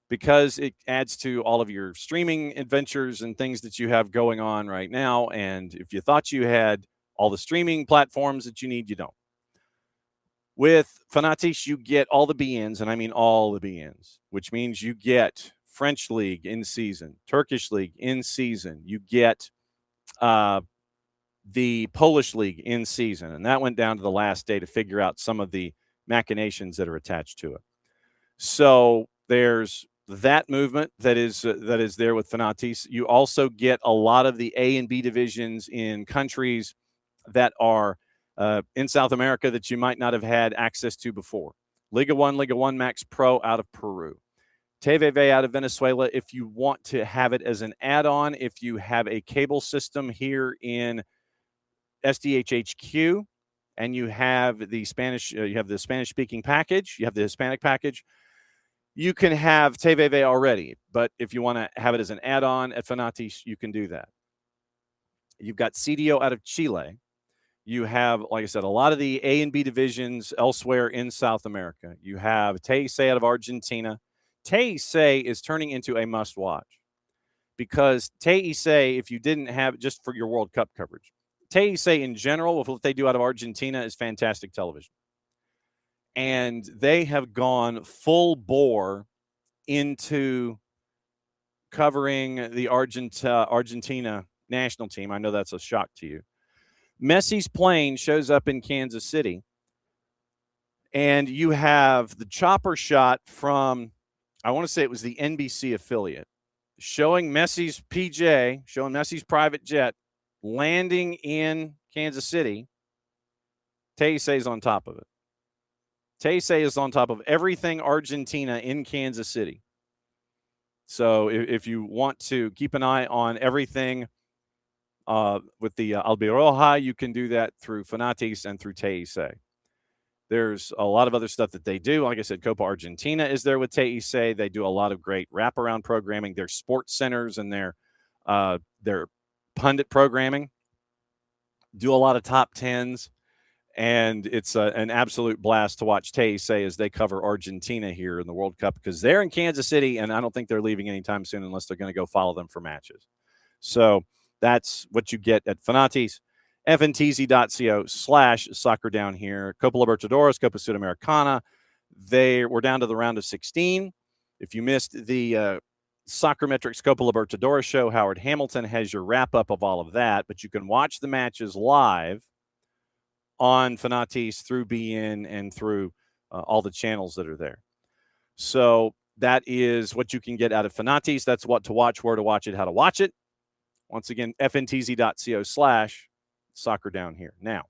because it adds to all of your streaming adventures and things that you have going on right now. And if you thought you had all the streaming platforms that you need, you don't. With Fanatis, you get all the BNs, and I mean all the BNs, which means you get French League in season, Turkish League in season. You get the Polish League in season. And that went down to the last day to figure out some of the machinations that are attached to it. So there's that movement that is there with Fanatis. You also get a lot of the A and B divisions in countries that are in South America that you might not have had access to before. Liga 1 Max Pro out of Peru. TVV out of Venezuela if you want to have it as an add-on. If you have a cable system here in SDH HQ and you have the Spanish, you have the Spanish-speaking package, you have the Hispanic package, you can have TVV already. But if you want to have it as an add-on at Fanatis, you can do that. You've got CDO out of Chile. You have, like I said, a lot of the A and B divisions elsewhere in South America. You have Teis out of Argentina. Teis is turning into a must-watch because Teis, if you didn't have just for your World Cup coverage, Teis in general, with what they do out of Argentina, is fantastic television. And they have gone full bore into covering the Argentina national team. I know that's a shock to you. Messi's plane shows up in Kansas City, and you have the chopper shot from, I want to say it was the NBC affiliate, showing Messi's PJ, showing Messi's private jet landing in Kansas City. Teis is on top of it. Teis is on top of everything Argentina in Kansas City. So if you want to keep an eye on everything with the Albiroja, you can do that through Fanatis and through Teis. There's a lot of other stuff that they do. Like I said, Copa Argentina is there with Teis. They do a lot of great wraparound programming. Their sports centers and their pundit programming do a lot of top tens. And it's an absolute blast to watch Teis as they cover Argentina here in the World Cup, because they're in Kansas City, and I don't think they're leaving anytime soon unless they're going to go follow them for matches. So that's what you get at Fanatis. fntz.co/soccer down here. Copa Libertadores, Copa Sudamericana. We're down to the round of 16. If you missed the Soccer Metrics Copa Libertadores show, Howard Hamilton has your wrap-up of all of that, but you can watch the matches live on Fanatiz through BN and through all the channels that are there. So that is what you can get out of Fanatiz. That's what to watch, where to watch it, how to watch it. Once again, fntz.co/soccer down here. Now,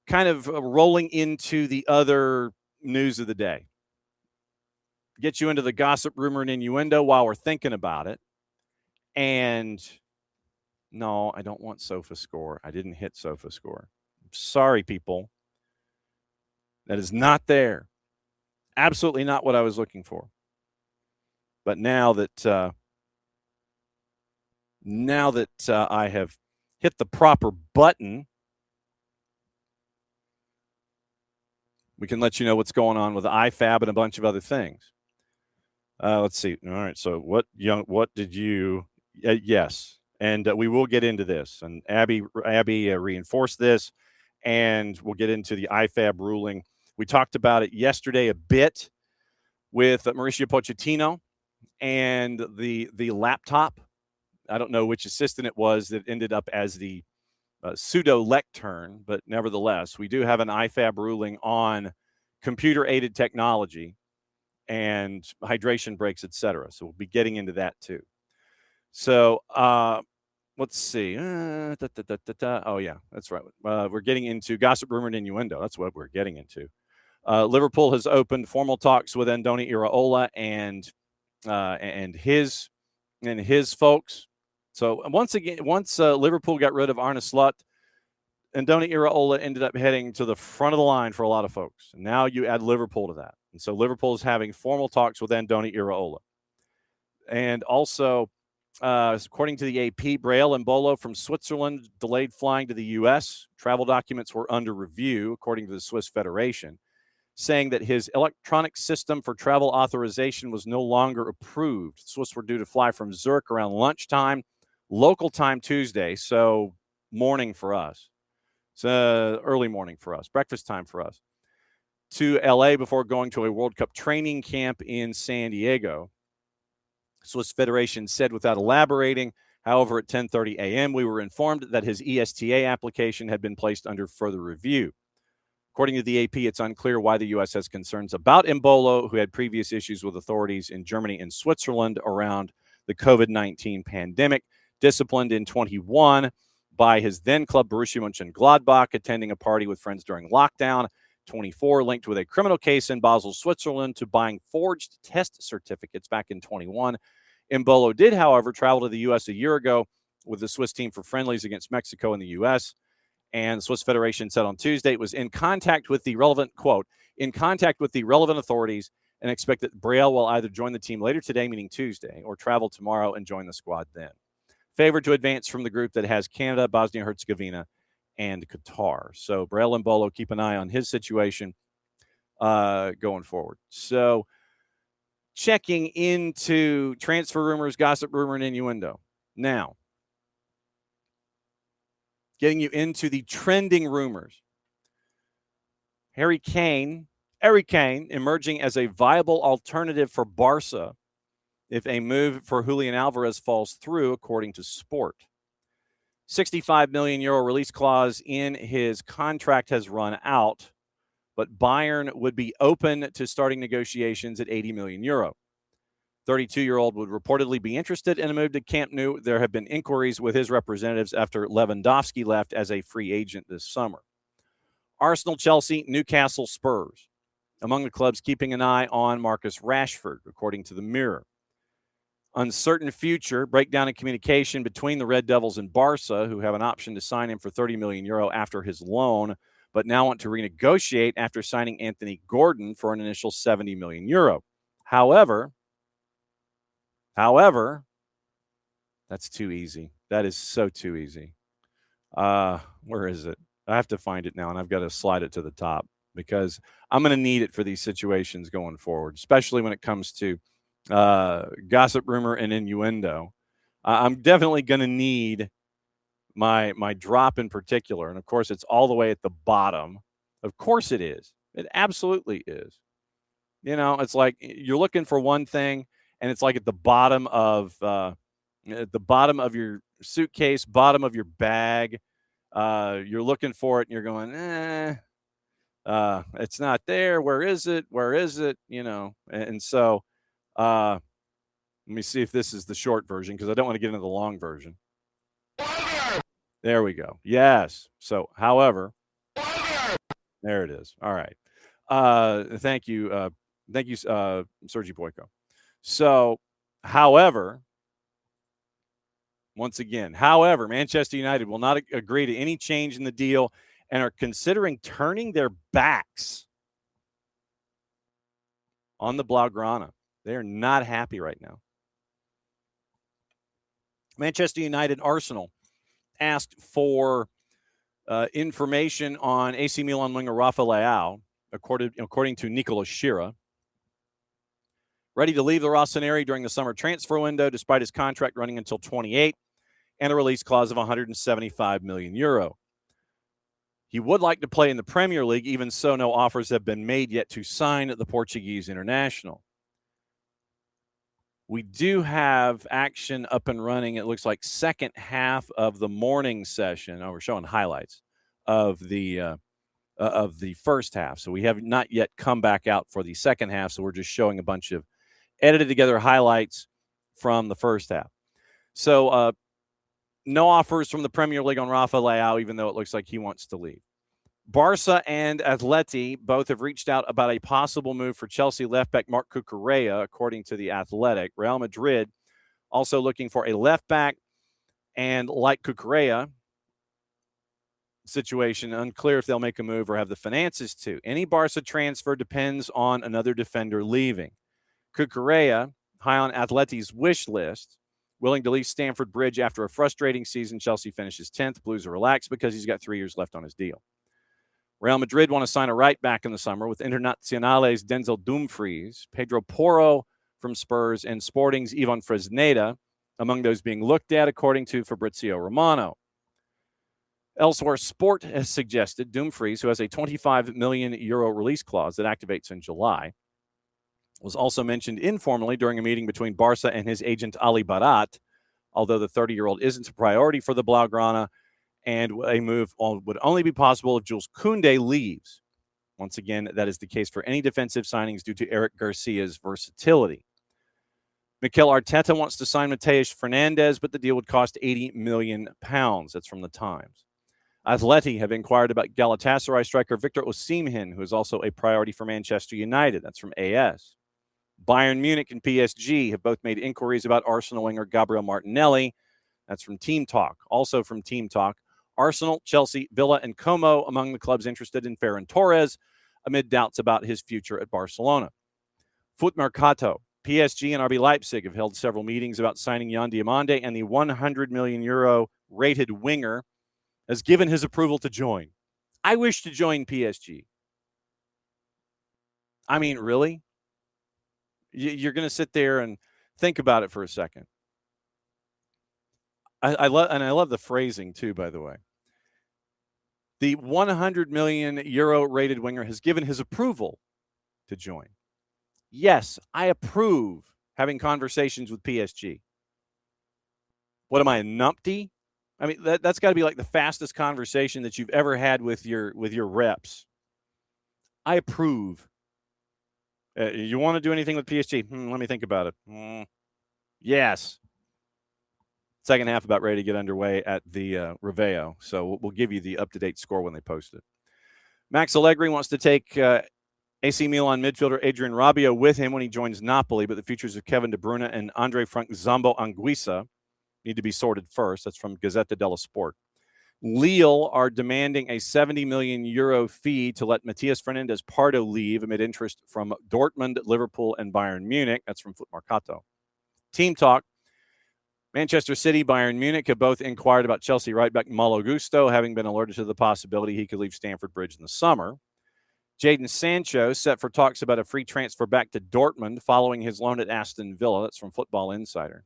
kind of rolling into the other news of the day. Get you into the gossip, rumor, and innuendo while we're thinking about it. And no, I don't want SofaScore. I didn't hit SofaScore. Sorry, people. That is not there. Absolutely not what I was looking for. But now that I have hit the proper button, we can let you know what's going on with IFAB and a bunch of other things. Let's see. All right. So what did you? Yes, and we will get into this. And Abby reinforced this, and we'll get into the IFAB ruling. We talked about it yesterday a bit with Mauricio Pochettino and the laptop. I don't know which assistant it was that ended up as the pseudo lectern, but nevertheless, we do have an IFAB ruling on computer-aided technology and hydration breaks, etc. So we'll be getting into that too. So let's see. Oh, yeah, that's right. We're getting into gossip, rumor, and innuendo. That's what we're getting into. Liverpool has opened formal talks with Andoni Iraola and his folks. So once Liverpool got rid of Arne Slot, Andoni Iraola ended up heading to the front of the line for a lot of folks. And now you add Liverpool to that. And so Liverpool is having formal talks with Andoni Iraola. And also, according to the AP, Breel Embolo from Switzerland delayed flying to the U.S. Travel documents were under review, according to the Swiss Federation, saying that his electronic system for travel authorization was no longer approved. Swiss were due to fly from Zurich around lunchtime, local time Tuesday, so morning for us. It's early morning for us, breakfast time for us, to L.A. before going to a World Cup training camp in San Diego. Swiss Federation said without elaborating. However, at 10:30 a.m., we were informed that his ESTA application had been placed under further review. According to the AP, it's unclear why the U.S. has concerns about Embolo, who had previous issues with authorities in Germany and Switzerland around the COVID-19 pandemic, disciplined in 21 by his then club Borussia Mönchengladbach, attending a party with friends during lockdown. 24, linked with a criminal case in Basel, Switzerland, to buying forged test certificates back in 21. Embolo did, however, travel to the U.S. a year ago with the Swiss team for friendlies against Mexico and the U.S., and the Swiss Federation said on Tuesday it was in contact with the relevant authorities and expect that Breel will either join the team later today, meaning Tuesday, or travel tomorrow and join the squad then. Favored to advance from the group that has Canada, Bosnia-Herzegovina, and Qatar. So Breel Embolo, keep an eye on his situation going forward. So checking into transfer rumors, gossip, rumor, and innuendo. Now, getting you into the trending rumors. Harry Kane emerging as a viable alternative for Barca if a move for Julian Alvarez falls through, according to Sport. €65 million release clause in his contract has run out, but Bayern would be open to starting negotiations at €80 million. 32-year-old would reportedly be interested in a move to Camp Nou. There have been inquiries with his representatives after Lewandowski left as a free agent this summer. Arsenal, Chelsea, Newcastle, Spurs. Among the clubs keeping an eye on Marcus Rashford, according to the Mirror. Uncertain future, breakdown in communication between the Red Devils and Barca, who have an option to sign him for €30 million after his loan, but now want to renegotiate after signing Anthony Gordon for an initial €70 million. However, that's too easy. That is so too easy. Where is it? I have to find it now, and I've got to slide it to the top because I'm going to need it for these situations going forward, especially when it comes to gossip, rumor, and innuendo. I'm definitely going to need my drop in particular. And, of course, it's all the way at the bottom. Of course it is. It absolutely is. You know, it's like you're looking for one thing, and it's like at the bottom of your suitcase, bottom of your bag. You're looking for it, and you're going, it's not there. Where is it? Where is it? You know, and so let me see if this is the short version because I don't want to get into the long version. There we go. Yes. So, however, there it is. All right. Thank you. Thank you, Sergi Boyko. So, however, once again, Manchester United will not agree to any change in the deal and are considering turning their backs on the Blaugrana. They are not happy right now. Manchester United Arsenal asked for information on AC Milan winger Rafa Leao, according to Nicola Schira. Ready to leave the Rossoneri during the summer transfer window, despite his contract running until 28 and a release clause of €175 million. He would like to play in the Premier League, even so no offers have been made yet to sign the Portuguese international. We do have action up and running. It looks like second half of the morning session. Oh, we're showing highlights of the first half. So we have not yet come back out for the second half. So we're just showing a bunch of edited together highlights from the first half. So no offers from the Premier League on Rafa Leao, even though it looks like he wants to leave. Barca and Atleti both have reached out about a possible move for Chelsea left back Marc Cucurella, according to The Athletic. Real Madrid also looking for a left back, and like Cucurella situation, unclear if they'll make a move or have the finances to. Any Barca transfer depends on another defender leaving. Cucurella, high on Atleti's wish list, willing to leave Stamford Bridge after a frustrating season. Chelsea finishes 10th. Blues are relaxed because he's got 3 years left on his deal. Real Madrid want to sign a right back in the summer with Internacional's Denzel Dumfries, Pedro Porro from Spurs, and Sporting's Ivan Fresneda, among those being looked at, according to Fabrizio Romano. Elsewhere, Sport has suggested Dumfries, who has a €25 million release clause that activates in July, was also mentioned informally during a meeting between Barca and his agent Ali Barat, although the 30-year-old isn't a priority for the Blaugrana, and a move would only be possible if Jules Koundé leaves. Once again, that is the case for any defensive signings due to Eric Garcia's versatility. Mikel Arteta wants to sign Mateus Fernandes, but the deal would cost £80 million. That's from the Times. Atleti have inquired about Galatasaray striker Victor Osimhen, who is also a priority for Manchester United. That's from AS. Bayern Munich and PSG have both made inquiries about Arsenal winger Gabriel Martinelli. That's from Team Talk. Also from Team Talk, Arsenal, Chelsea, Villa, and Como among the clubs interested in Ferran Torres, amid doubts about his future at Barcelona. Foot Mercato. PSG and RB Leipzig have held several meetings about signing Yan Diomande, and the €100 million rated winger has given his approval to join. I wish to join PSG. I mean, really? You're going to sit there and think about it for a second. I love the phrasing too, by the way. The €100 million rated winger has given his approval to join. Yes, I approve having conversations with PSG. What am I, a numpty? I mean, that's got to be like the fastest conversation that you've ever had with your reps. I approve. You want to do anything with PSG? Let me think about it. Yes. Second half about ready to get underway at the Reveo. So we'll give you the up-to-date score when they post it. Max Allegri wants to take AC Milan midfielder Adrian Rabiot with him when he joins Napoli, but the futures of Kevin De Bruyne and Andre Frank Zambo Anguissa need to be sorted first. That's from Gazzetta dello Sport. Lille are demanding a €70 million fee to let Matias Fernandes Pardo leave amid interest from Dortmund, Liverpool, and Bayern Munich. That's from Foot Mercato. Team Talk. Manchester City, Bayern Munich have both inquired about Chelsea right back Malo Gusto, having been alerted to the possibility he could leave Stamford Bridge in the summer. Jadon Sancho set for talks about a free transfer back to Dortmund following his loan at Aston Villa. That's from Football Insider.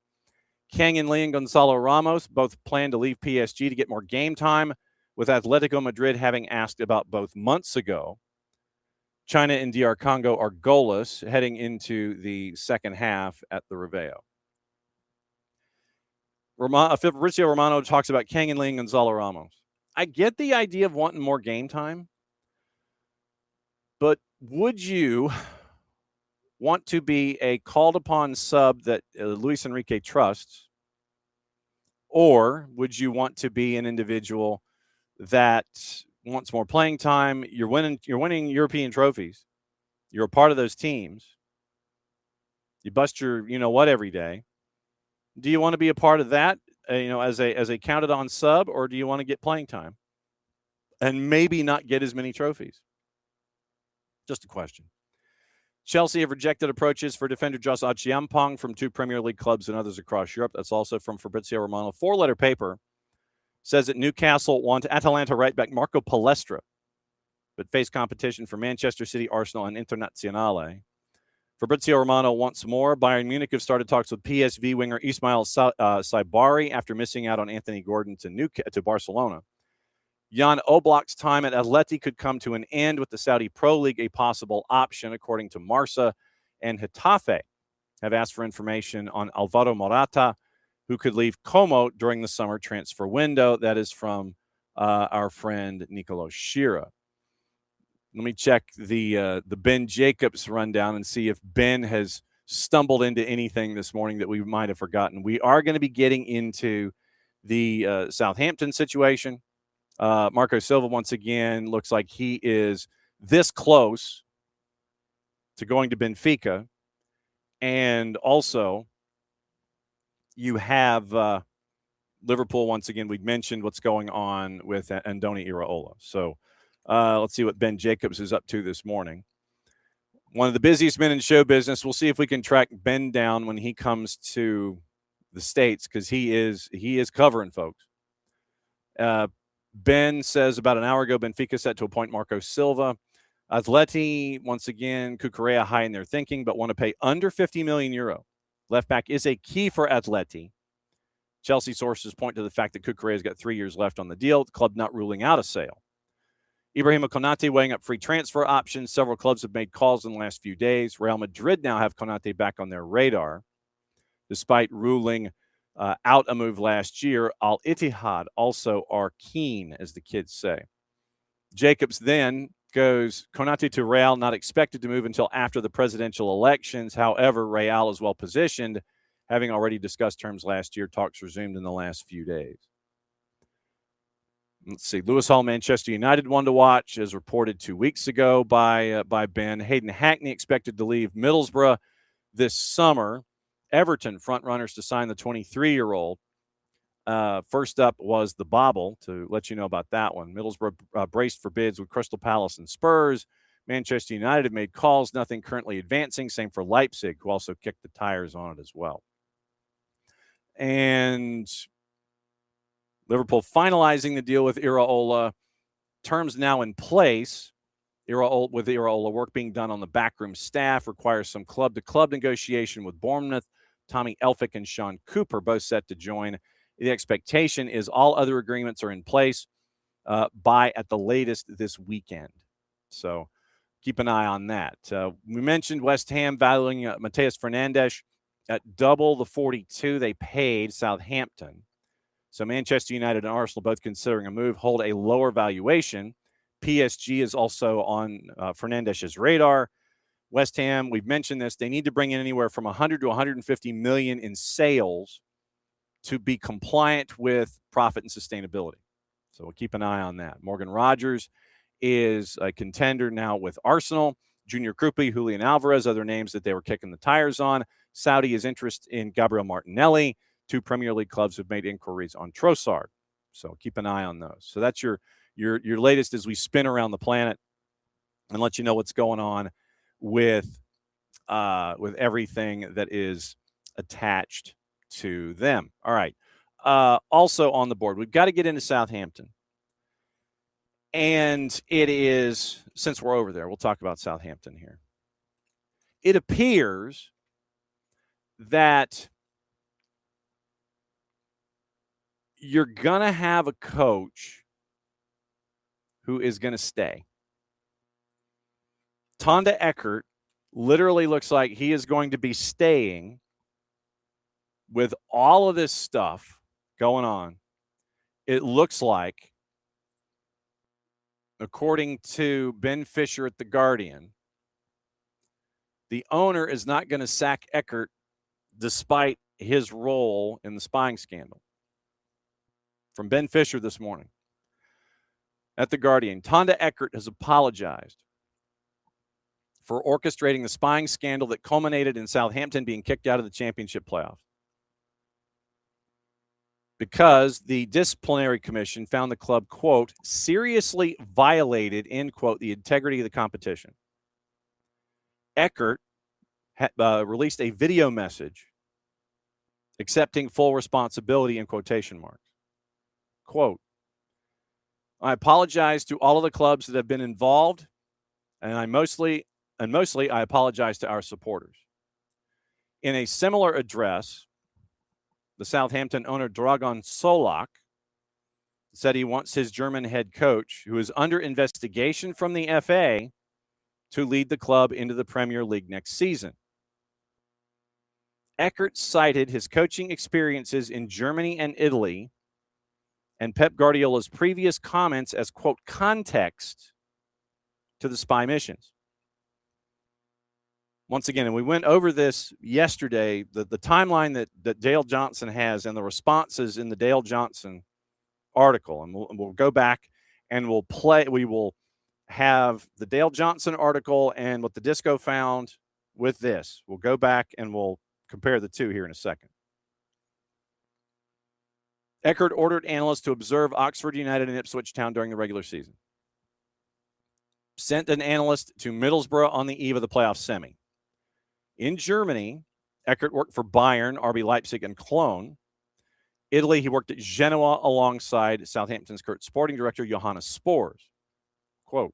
Kang-in Lee and Gonzalo Ramos both plan to leave PSG to get more game time, with Atletico Madrid having asked about both months ago. China and DR Congo are goalless heading into the second half at the Reveo. Fabrizio Romano talks about Kang-in Lee and Gonzalo Ramos. I get the idea of wanting more game time, but would you want to be a called-upon sub that Luis Enrique trusts, or would you want to be an individual that wants more playing time? You're winning European trophies. You're a part of those teams. You bust your what every day. Do you want to be a part of that, as a counted on sub, or do you want to get playing time and maybe not get as many trophies? Just a question. Chelsea have rejected approaches for defender Jozy Altidore from 2 Premier League clubs and others across Europe. That's also from Fabrizio Romano. 4-letter paper says that Newcastle want Atalanta right back Marco Palestra, but face competition from Manchester City, Arsenal, and Internazionale. Fabrizio Romano wants more. Bayern Munich have started talks with PSV winger Ismail Saibari after missing out on Anthony Gordon to Barcelona. Jan Oblak's time at Atleti could come to an end with the Saudi Pro League a possible option, according to Marca, and Getafe have asked for information on Alvaro Morata, who could leave Como during the summer transfer window. That is from our friend Nicolo Shira. Let me check the Ben Jacobs rundown and see if Ben has stumbled into anything this morning that we might have forgotten. We are going to be getting into the Southampton situation. Marco Silva, once again, looks like he is this close to going to Benfica. And also, you have Liverpool, once again. We mentioned what's going on with Andoni Iraola. So let's see what Ben Jacobs is up to this morning. One of the busiest men in show business. We'll see if we can track Ben down when he comes to the States, because he is covering folks. Ben says about an hour ago, Benfica set to appoint Marco Silva. Atleti, once again, Cucurella high in their thinking, but want to pay under 50 million euro. Left back is a key for Atleti. Chelsea sources point to the fact that Cucurella's got 3 years left on the deal, the club not ruling out a sale. Ibrahima Konate weighing up free transfer options. Several clubs have made calls in the last few days. Real Madrid now have Konate back on their radar, despite ruling out a move last year. Al Ittihad also are keen, as the kids say. Jacobs then goes Konate to Real, not expected to move until after the presidential elections. However, Real is well positioned, having already discussed terms last year. Talks resumed in the last few days. Let's see. Lewis Hall, Manchester United, one to watch, as reported 2 weeks ago by Ben. Hayden Hackney expected to leave Middlesbrough this summer. Everton front-runners to sign the 23-year-old. First up was the Bobble, to let you know about that one. Middlesbrough braced for bids with Crystal Palace and Spurs. Manchester United have made calls, nothing currently advancing. Same for Leipzig, who also kicked the tires on it as well. And Liverpool finalizing the deal with Iraola. Terms now in place. With Iraola work being done on the backroom staff requires some club-to-club negotiation with Bournemouth. Tommy Elphick and Sean Cooper both set to join. The expectation is all other agreements are in place by at the latest this weekend. So keep an eye on that. We mentioned West Ham valuing Mateus Fernandes at double the 42 they paid Southampton. So Manchester United and Arsenal, both considering a move, hold a lower valuation. PSG is also on Fernandez's radar. West Ham, we've mentioned this, they need to bring in anywhere from 100 to 150 million in sales to be compliant with profit and sustainability. So we'll keep an eye on that. Morgan Rogers is a contender now with Arsenal. Junior Krupi, Julian Alvarez, other names that they were kicking the tires on. Saudi is interested in Gabriel Martinelli. 2 Premier League clubs have made inquiries on Trossard. So keep an eye on those. So that's your latest as we spin around the planet and let you know what's going on with everything that is attached to them. All right. Also on the board, we've got to get into Southampton. And it is, since we're over there, we'll talk about Southampton here. It appears that you're going to have a coach who is going to stay. Tonda Eckert literally looks like he is going to be staying with all of this stuff going on. It looks like, according to Ben Fisher at The Guardian, the owner is not going to sack Eckert despite his role in the spying scandal. From Ben Fisher this morning at The Guardian, Tonda Eckert has apologized for orchestrating the spying scandal that culminated in Southampton being kicked out of the championship playoffs, because the disciplinary commission found the club, quote, seriously violated, end quote, the integrity of the competition. Eckert released a video message accepting full responsibility in quotation marks. Quote, I apologize to all of the clubs that have been involved, and mostly I apologize to our supporters. In a similar address, the Southampton owner Dragan Solak said he wants his German head coach, who is under investigation from the FA, to lead the club into the Premier League next season. Eckert cited his coaching experiences in Germany and Italy and Pep Guardiola's previous comments as, quote, context to the spy missions. Once again, and we went over this yesterday, the timeline that Dale Johnson has and the responses in the Dale Johnson article. And we'll go back and we will have the Dale Johnson article and what the Disco found with this. We'll go back and we'll compare the two here in a second. Eckert ordered analysts to observe Oxford United and Ipswich Town during the regular season. Sent an analyst to Middlesbrough on the eve of the playoff semi. In Germany, Eckert worked for Bayern, RB Leipzig, and Cologne. Italy, he worked at Genoa alongside Southampton's current sporting director, Johannes Spors. Quote,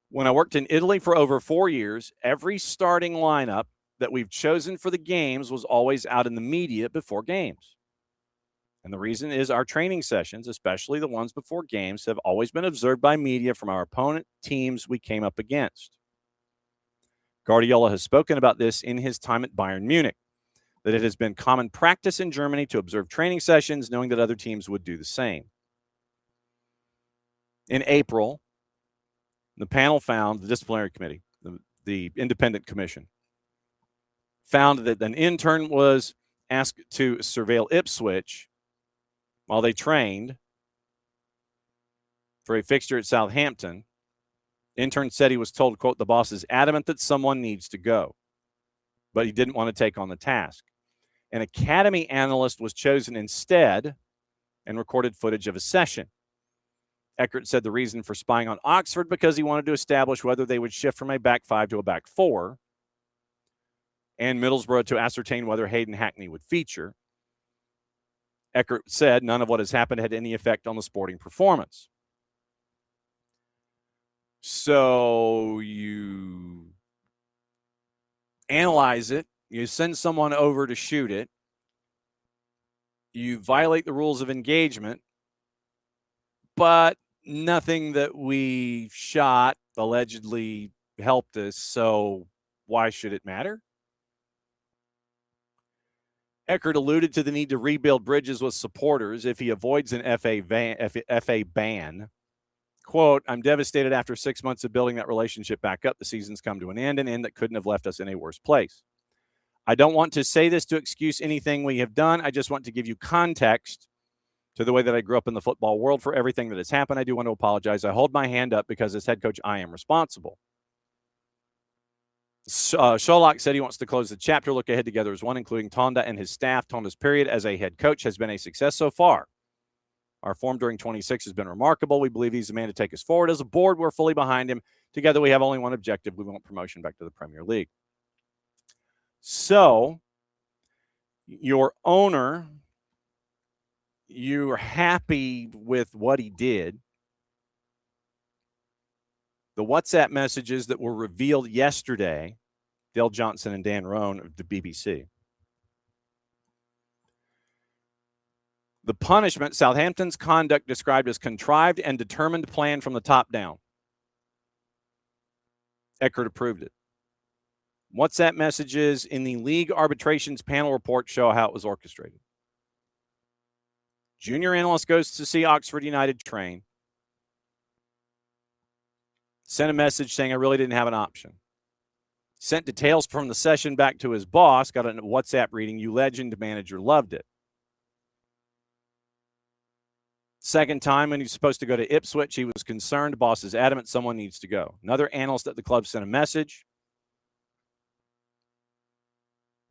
when I worked in Italy for over 4 years, every starting lineup that we've chosen for the games was always out in the media before games. And the reason is our training sessions, especially the ones before games, have always been observed by media from our opponent teams we came up against. Guardiola has spoken about this in his time at Bayern Munich, that it has been common practice in Germany to observe training sessions, knowing that other teams would do the same. In April, the panel found, the disciplinary committee, the independent commission, found that an intern was asked to surveil Ipswich while they trained for a fixture at Southampton. Intern said he was told, quote, the boss is adamant that someone needs to go, but he didn't want to take on the task. An academy analyst was chosen instead and recorded footage of a session. Eckert said the reason for spying on Oxford because he wanted to establish whether they would shift from a back five to a back four, and Middlesbrough to ascertain whether Hayden Hackney would feature. Eckert said none of what has happened had any effect on the sporting performance. So you analyze it, you send someone over to shoot it, you violate the rules of engagement, but nothing that we shot allegedly helped us, so why should it matter? Eckert alluded to the need to rebuild bridges with supporters if he avoids an FA ban. Quote, I'm devastated after 6 months of building that relationship back up. The season's come to an end that couldn't have left us in a worse place. I don't want to say this to excuse anything we have done. I just want to give you context to the way that I grew up in the football world for everything that has happened. I do want to apologize. I hold my hand up because as head coach, I am responsible. Solak said he wants to close the chapter, look ahead together as one, including Tonda and his staff. Tonda's period as a head coach has been a success so far. Our form during 26 has been remarkable. We believe he's the man to take us forward. As a board, we're fully behind him. Together, we have only one objective. We want promotion back to the Premier League. So, your owner, you're happy with what he did. The WhatsApp messages that were revealed yesterday, Dale Johnson and Dan Roan of the BBC. The punishment, Southampton's conduct described as contrived and determined plan from the top down. Eckert approved it. WhatsApp messages in the league arbitrations panel report show how it was orchestrated. Junior analyst goes to see Oxford United train. Sent a message saying I really didn't have an option. Sent details from the session back to his boss, got a WhatsApp reading, "You legend, manager loved it." Second time when he was supposed to go to Ipswich, he was concerned. Boss is adamant someone needs to go. Another analyst at the club sent a message.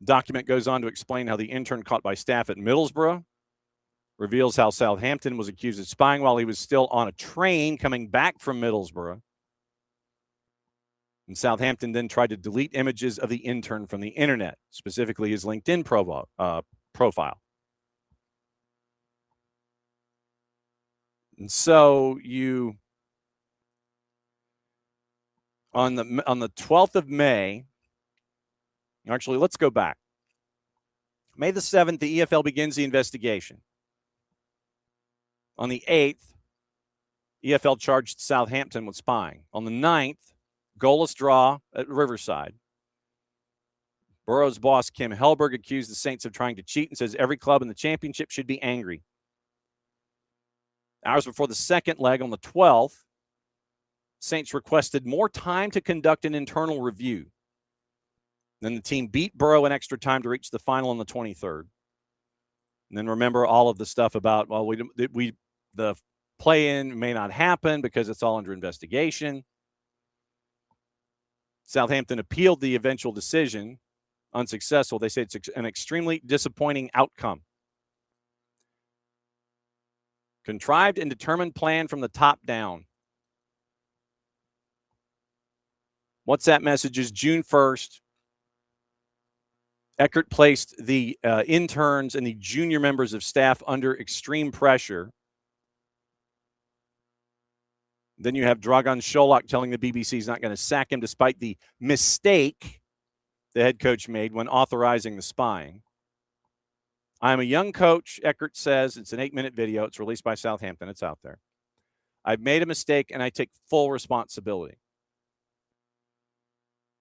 Document goes on to explain how the intern caught by staff at Middlesbrough reveals how Southampton was accused of spying while he was still on a train coming back from Middlesbrough. And Southampton then tried to delete images of the intern from the internet, specifically his LinkedIn profile. And so you, on the 12th of May, actually, let's go back. May the 7th, the EFL begins the investigation. On the 8th, EFL charged Southampton with spying. On the 9th, goalless draw at Riverside. Borough's boss, Kim Hellberg, accused the Saints of trying to cheat and says every club in the championship should be angry. Hours before the second leg on the 12th, Saints requested more time to conduct an internal review. Then the team beat Borough in extra time to reach the final on the 23rd. And then remember all of the stuff about, well, the play-in may not happen because it's all under investigation. Southampton appealed the eventual decision, unsuccessful. They say it's an extremely disappointing outcome. Contrived and determined plan from the top down. WhatsApp messages June 1st. Eckert placed the interns and the junior members of staff under extreme pressure. Then you have Dragan Šolak telling the BBC he's not going to sack him despite the mistake the head coach made when authorizing the spying. I'm a young coach, Eckert says. It's an 8-minute video. It's released by Southampton. It's out there. I've made a mistake, and I take full responsibility.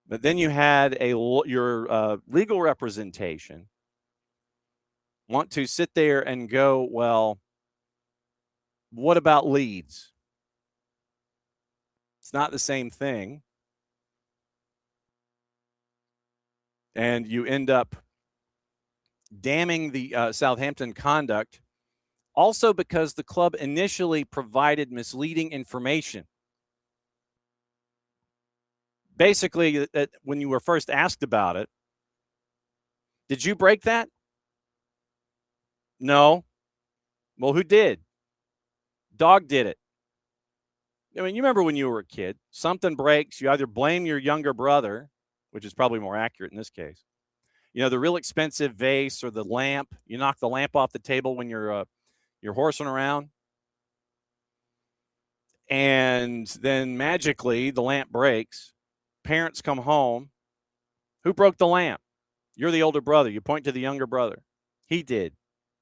But then you had your legal representation want to sit there and go, well, what about Leeds? It's not the same thing. And you end up damning the Southampton conduct, also because the club initially provided misleading information. Basically, when you were first asked about it, did you break that? No. Well, who did? Dog did it. I mean, you remember when you were a kid, something breaks, you either blame your younger brother, which is probably more accurate in this case. You know, the real expensive vase or the lamp, you knock the lamp off the table when you're horsing around. And then magically the lamp breaks. Parents come home. Who broke the lamp? You're the older brother. You point to the younger brother. He did.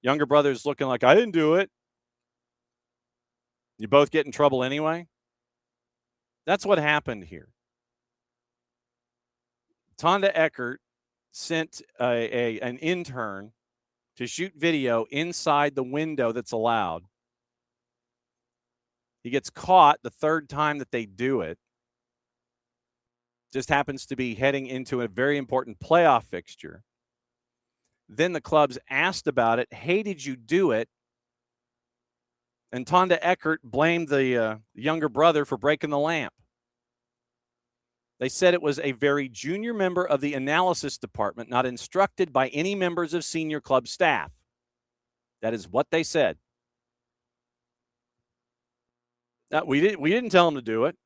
Younger brother's looking like, I didn't do it. You both get in trouble anyway. That's what happened here. Tonda Eckert sent an intern to shoot video inside the window that's allowed. He gets caught the third time that they do it. Just happens to be heading into a very important playoff fixture. Then the club's asked about it. Hey, did you do it? And Tonda Eckert blamed the younger brother for breaking the lamp. They said it was a very junior member of the analysis department, not instructed by any members of senior club staff. That is what they said. Now, we didn't tell them to do it.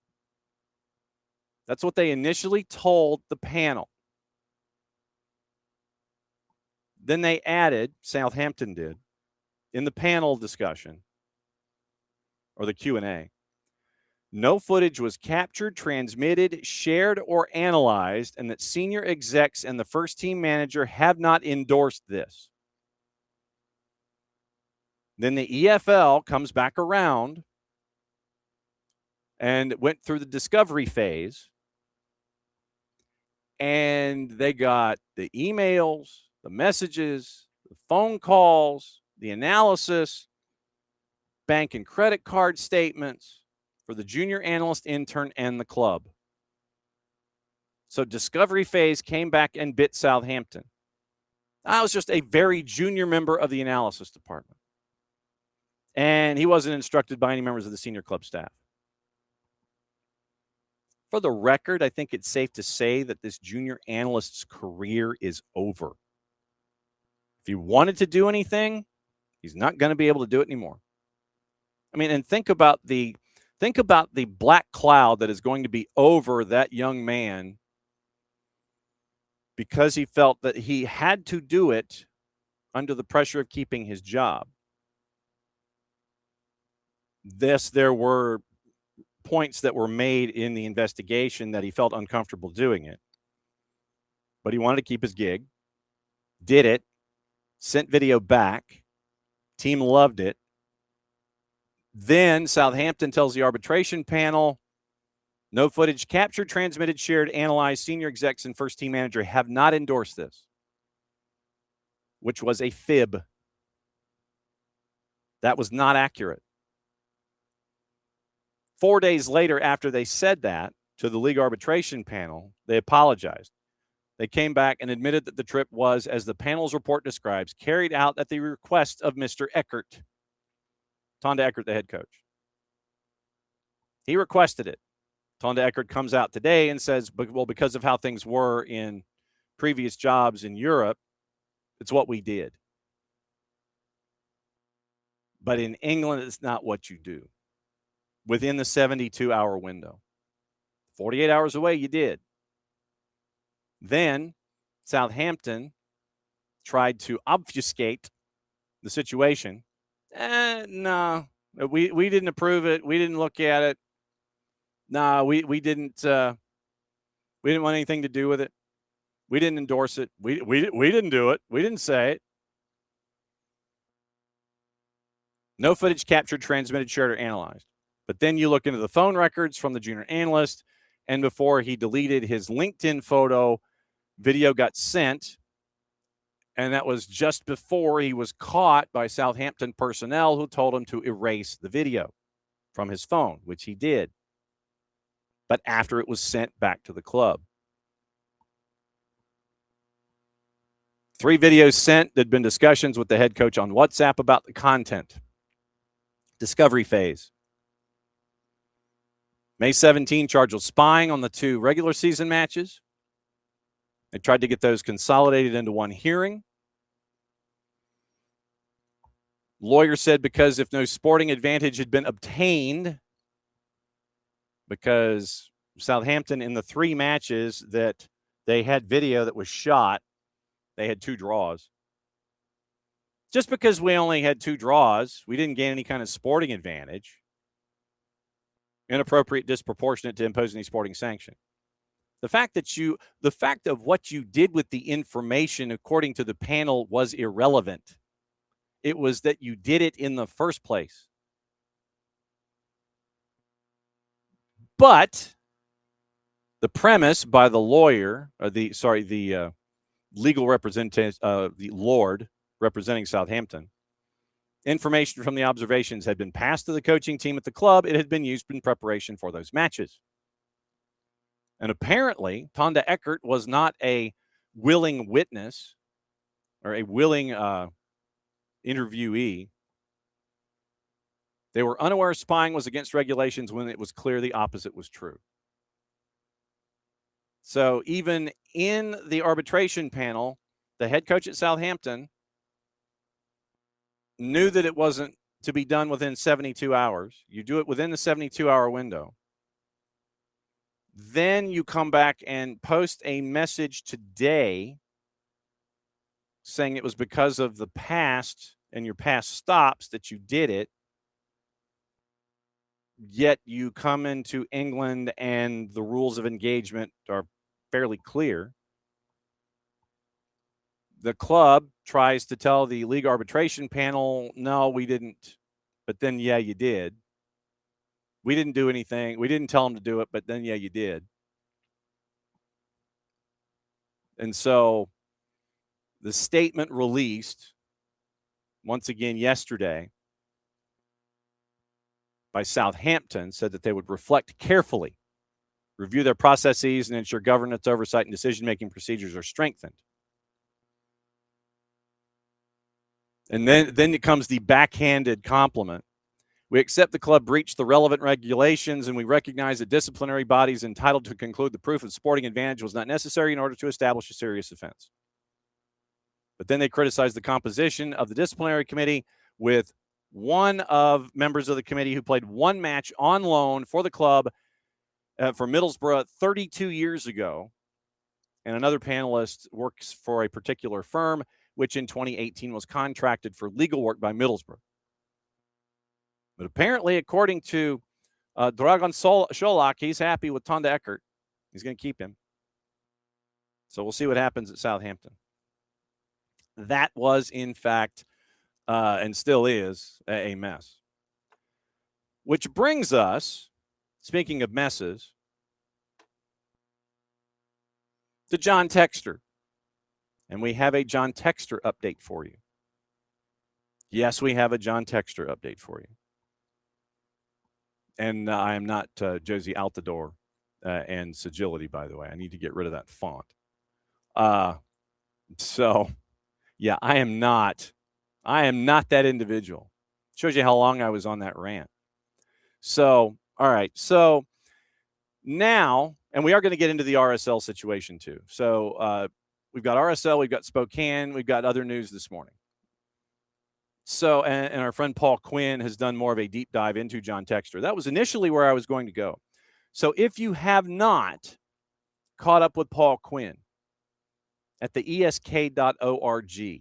That's what they initially told the panel. Then they added, Southampton did, in the panel discussion, or the Q&A, no footage was captured, transmitted, shared, or analyzed, and that senior execs and the first team manager have not endorsed this. Then the EFL comes back around and went through the discovery phase. And they got the emails, the messages, the phone calls, the analysis, bank and credit card statements for the junior analyst, intern, and the club. So discovery phase came back and bit Southampton. I was just a very junior member of the analysis department. And he wasn't instructed by any members of the senior club staff. For the record, I think it's safe to say that this junior analyst's career is over. If he wanted to do anything, he's not going to be able to do it anymore. I mean, and think about the black cloud that is going to be over that young man because he felt that he had to do it under the pressure of keeping his job. There were points that were made in the investigation that he felt uncomfortable doing it. But he wanted to keep his gig, did it, sent video back, team loved it. Then Southampton tells the arbitration panel, no footage captured, transmitted, shared, analyzed. Senior execs and first team manager have not endorsed this, which was a fib. That was not accurate. 4 days later, after they said that to the league arbitration panel, they apologized. They came back and admitted that the trip was, as the panel's report describes, carried out at the request of Mr. Eckert, Tonda Eckert, the head coach. He requested it. Tonda Eckert comes out today and says, well, because of how things were in previous jobs in Europe, it's what we did. But in England, it's not what you do. Within the 72-hour window. 48 hours away, you did. Then Southampton tried to obfuscate the situation. No, we didn't approve it. We didn't look at it. No, we didn't want anything to do with it. We didn't endorse it. We didn't do it. We didn't say it. No footage captured, transmitted, shared, or analyzed. But then you look into the phone records from the junior analyst, and before he deleted his LinkedIn photo, video got sent, and that was just before he was caught by Southampton personnel who told him to erase the video from his phone, which he did. But after it was sent back to the club. 3 videos sent. There'd been discussions with the head coach on WhatsApp about the content. Discovery phase. May 17, charged with spying on the 2 regular season matches. They tried to get those consolidated into one hearing. Lawyer said because if no sporting advantage had been obtained, because Southampton in the 3 matches that they had video that was shot, they had 2 draws. Just because we only had 2 draws, we didn't gain any kind of sporting advantage. Inappropriate, disproportionate to impose any sporting sanction. The fact of what you did with the information, according to the panel, was irrelevant. It was that you did it in the first place. But the premise by the lawyer, or the legal representative, the Lord representing Southampton, information from the observations had been passed to the coaching team at the club. It had been used in preparation for those matches. And apparently, Tonda Eckert was not a willing witness or a willing interviewee. They were unaware spying was against regulations when it was clear the opposite was true. So even in the arbitration panel, the head coach at Southampton knew that it wasn't to be done within 72 hours. You do it within the 72-hour window. Then you come back and post a message today saying it was because of the past and your past stops that you did it. Yet you come into England and the rules of engagement are fairly clear. The club tries to tell the league arbitration panel, no, we didn't. But then, yeah, you did. We didn't do anything. We didn't tell them to do it, but then, yeah, you did. And so the statement released once again yesterday by Southampton said that they would reflect carefully, review their processes, and ensure governance, oversight, and decision-making procedures are strengthened. And then it comes the backhanded compliment. We accept the club breached the relevant regulations, and we recognize that disciplinary bodies entitled to conclude the proof of sporting advantage was not necessary in order to establish a serious offense. But then they criticized the composition of the disciplinary committee, with one of members of the committee who played one match on loan for the club for Middlesbrough 32 years ago, and another panelist works for a particular firm, which in 2018 was contracted for legal work by Middlesbrough. But apparently, according to Dragan Šolak, he's happy with Tonda Eckert. He's going to keep him. So we'll see what happens at Southampton. That was, in fact, and still is, a mess. Which brings us, speaking of messes, to John Textor. And we have a John Textor update for you. Yes, we have a John Textor update for you. And I am not Jozy Altidore and Sagility, by the way. I need to get rid of that font. So, yeah, I am not that individual. Shows you how long I was on that rant. So, all right. So now, and we are going to get into the RSL situation too. So we've got RSL, we've got Spokane, we've got other news this morning. So, and our friend Paul Quinn has done more of a deep dive into John Textor. That was initially where I was going to go. So if you have not caught up with Paul Quinn at the esk.org,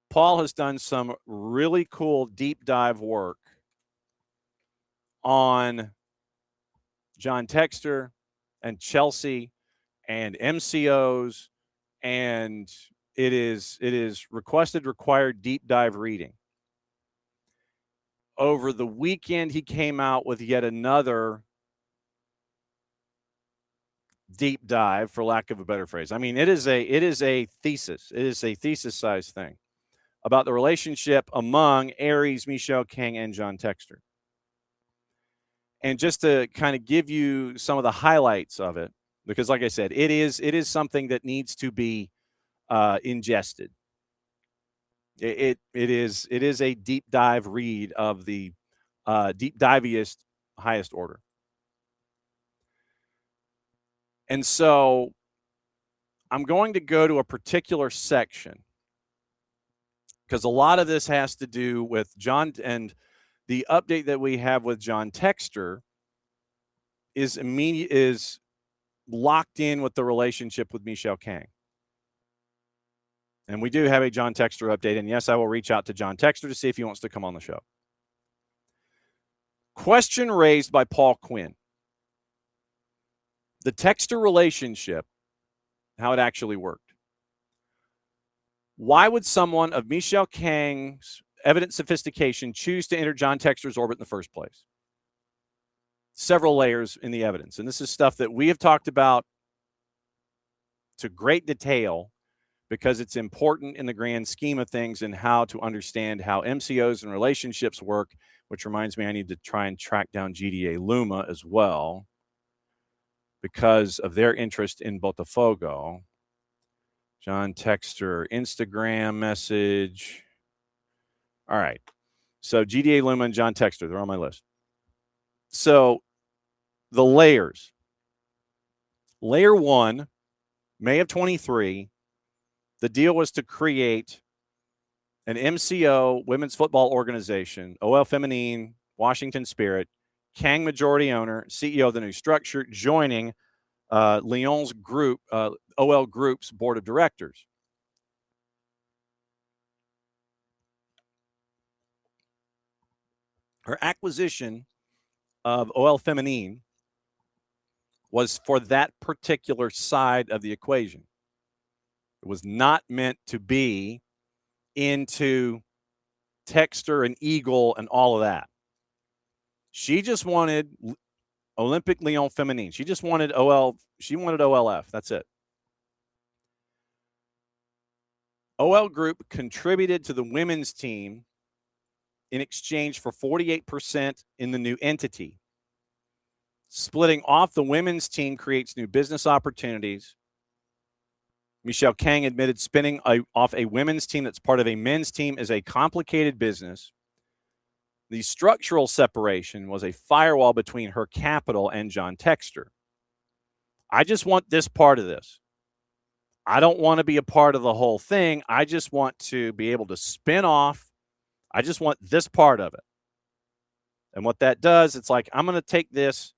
Paul has done some really cool deep dive work on John Textor and Chelsea and MCOs, and it is required deep dive reading. Over the weekend, he came out with yet another deep dive, for lack of a better phrase. I mean, it is a thesis. It is a thesis-sized thing about the relationship among Aries, Michel King, and John Textor. And just to kind of give you some of the highlights of it, because like I said, it is something that needs to be ingested. It is a deep dive read of the deep diviest highest order. And so I'm going to go to a particular section because a lot of this has to do with John, and the update that we have with John Textor is locked in with the relationship with Michel King. And we do have a John Textor update. And yes, I will reach out to John Textor to see if he wants to come on the show. Question raised by Paul Quinn. The Textor relationship, how it actually worked. Why would someone of Michel King's evident sophistication choose to enter John Textor's orbit in the first place? Several layers in the evidence. And this is stuff that we have talked about to great detail because it's important in the grand scheme of things and how to understand how MCOs and relationships work, which reminds me I need to try and track down GDA Luma as well because of their interest in Botafogo. John Textor, Instagram message. All right. So GDA Luma and John Textor, they're on my list. So the layers. Layer 1, May of 23, the deal was to create an MCO women's football organization, OL Feminine, Washington Spirit, Kang majority owner, CEO of the new structure, joining Lyon's group, OL Group's board of directors. Her acquisition of OL Feminine was for that particular side of the equation. It was not meant to be into Texter and Eagle and all of that. She just wanted Olympique Lyon Feminine. She just wanted She wanted OLF. That's it. OL Group contributed to the women's team in exchange for 48% in the new entity. Splitting off the women's team creates new business opportunities. Michelle Kang admitted spinning off a women's team that's part of a men's team is a complicated business. The structural separation was a firewall between her capital and John Texter. I just want this part of this. I don't want to be a part of the whole thing. I just want to be able to spin off. I just want this part of it. And what that does, it's like, I'm going to take this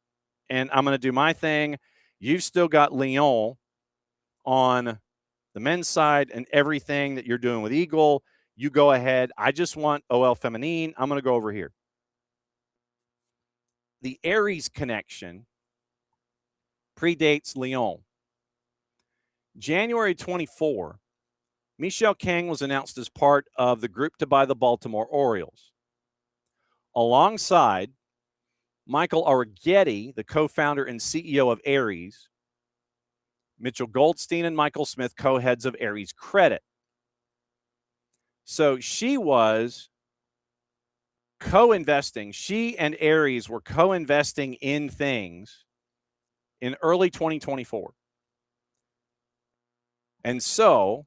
and I'm going to do my thing. You've still got Lyon on the men's side and everything that you're doing with Eagle. You go ahead. I just want OL Feminine. I'm going to go over here. The Aries connection predates Lyon. January 24, Michelle Kang was announced as part of the group to buy the Baltimore Orioles. Alongside Michael Arrighetti, the co-founder and CEO of Aries, Mitchell Goldstein and Michael Smith, co-heads of Aries Credit. So she was co-investing. She and Aries were co-investing in things in early 2024. And so,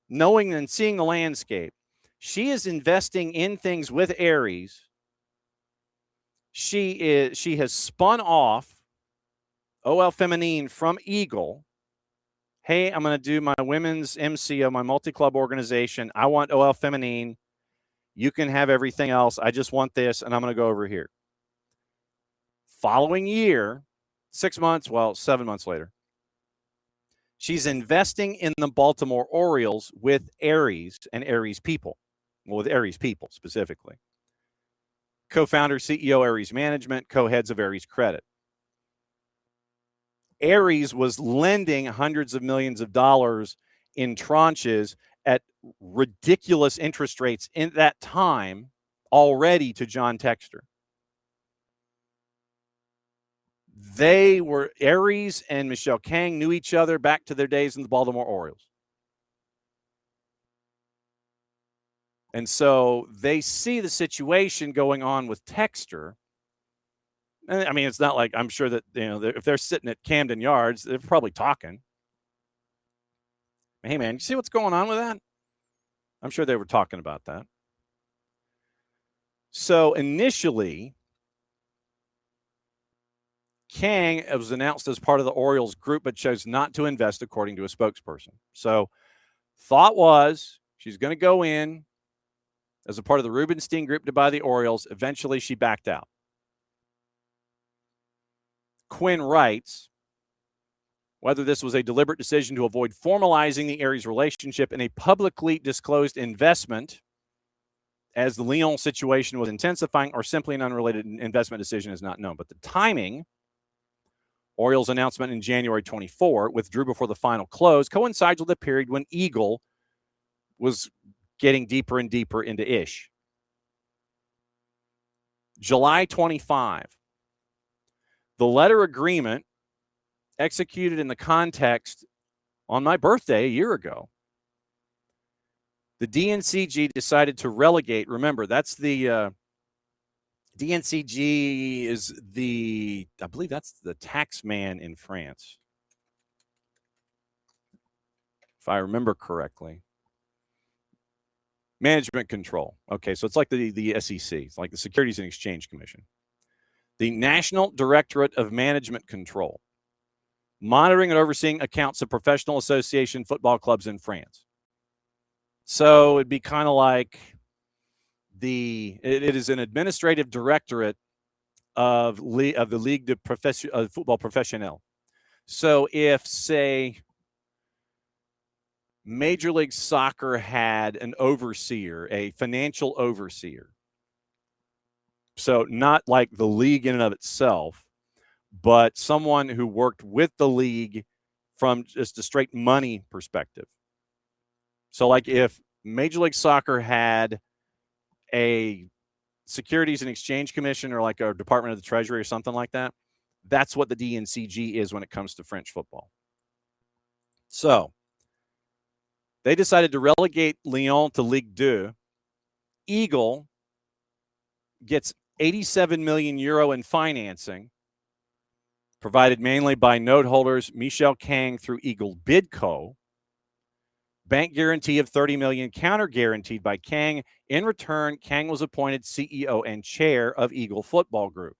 knowing and seeing the landscape, she is investing in things with Aries. She has spun off OL Feminine from Eagle. Hey, I'm going to do my women's MCO, my multi-club organization. I want OL Feminine. You can have everything else. I just want this, and I'm going to go over here. Following year, 7 months later, she's investing in the Baltimore Orioles with Aries and Aries people. Well, with Aries people specifically. Co-founder, CEO, Aries Management, co-heads of Aries Credit. Aries was lending hundreds of millions of dollars in tranches at ridiculous interest rates in that time already to John Texter. Aries and Michelle Kang knew each other back to their days in the Baltimore Orioles. And so they see the situation going on with Texter. And I mean, it's not like I'm sure that, if they're sitting at Camden Yards, they're probably talking. Hey, man, you see what's going on with that? I'm sure they were talking about that. So initially, Kang was announced as part of the Orioles group, but chose not to invest, according to a spokesperson. So thought was she's going to go in as a part of the Rubenstein group to buy the Orioles. Eventually, she backed out. Quinn writes, whether this was a deliberate decision to avoid formalizing the Aries relationship in a publicly disclosed investment as the Lyon situation was intensifying, or simply an unrelated investment decision is not known. But the timing, Orioles announcement in January 24, withdrew before the final close, coincides with a period when Eagle was getting deeper and deeper into ish. July 25. The letter agreement executed in the context on my birthday a year ago. The DNCG decided to relegate. Remember, that's the DNCG is I believe that's the tax man in France, if I remember correctly. Management control. Okay, so it's like the SEC. It's like the Securities and Exchange Commission. The National Directorate of Management Control, monitoring and overseeing accounts of professional association football clubs in France. So it'd be kind of like it is an administrative directorate of the Ligue de Football Professionnel. So if, say, Major League Soccer had an overseer, a financial overseer, so not like the league in and of itself, but someone who worked with the league from just a straight money perspective. So like if Major League Soccer had a Securities and Exchange Commission or like a Department of the Treasury or something like that, that's what the DNCG is when it comes to French football. So they decided to relegate Lyon to Ligue 2. Eagle gets 87 million euro in financing, provided mainly by note holders Michel Kang through Eagle Bidco. Bank guarantee of 30 million counter guaranteed by Kang. In return, Kang was appointed CEO and chair of Eagle Football Group.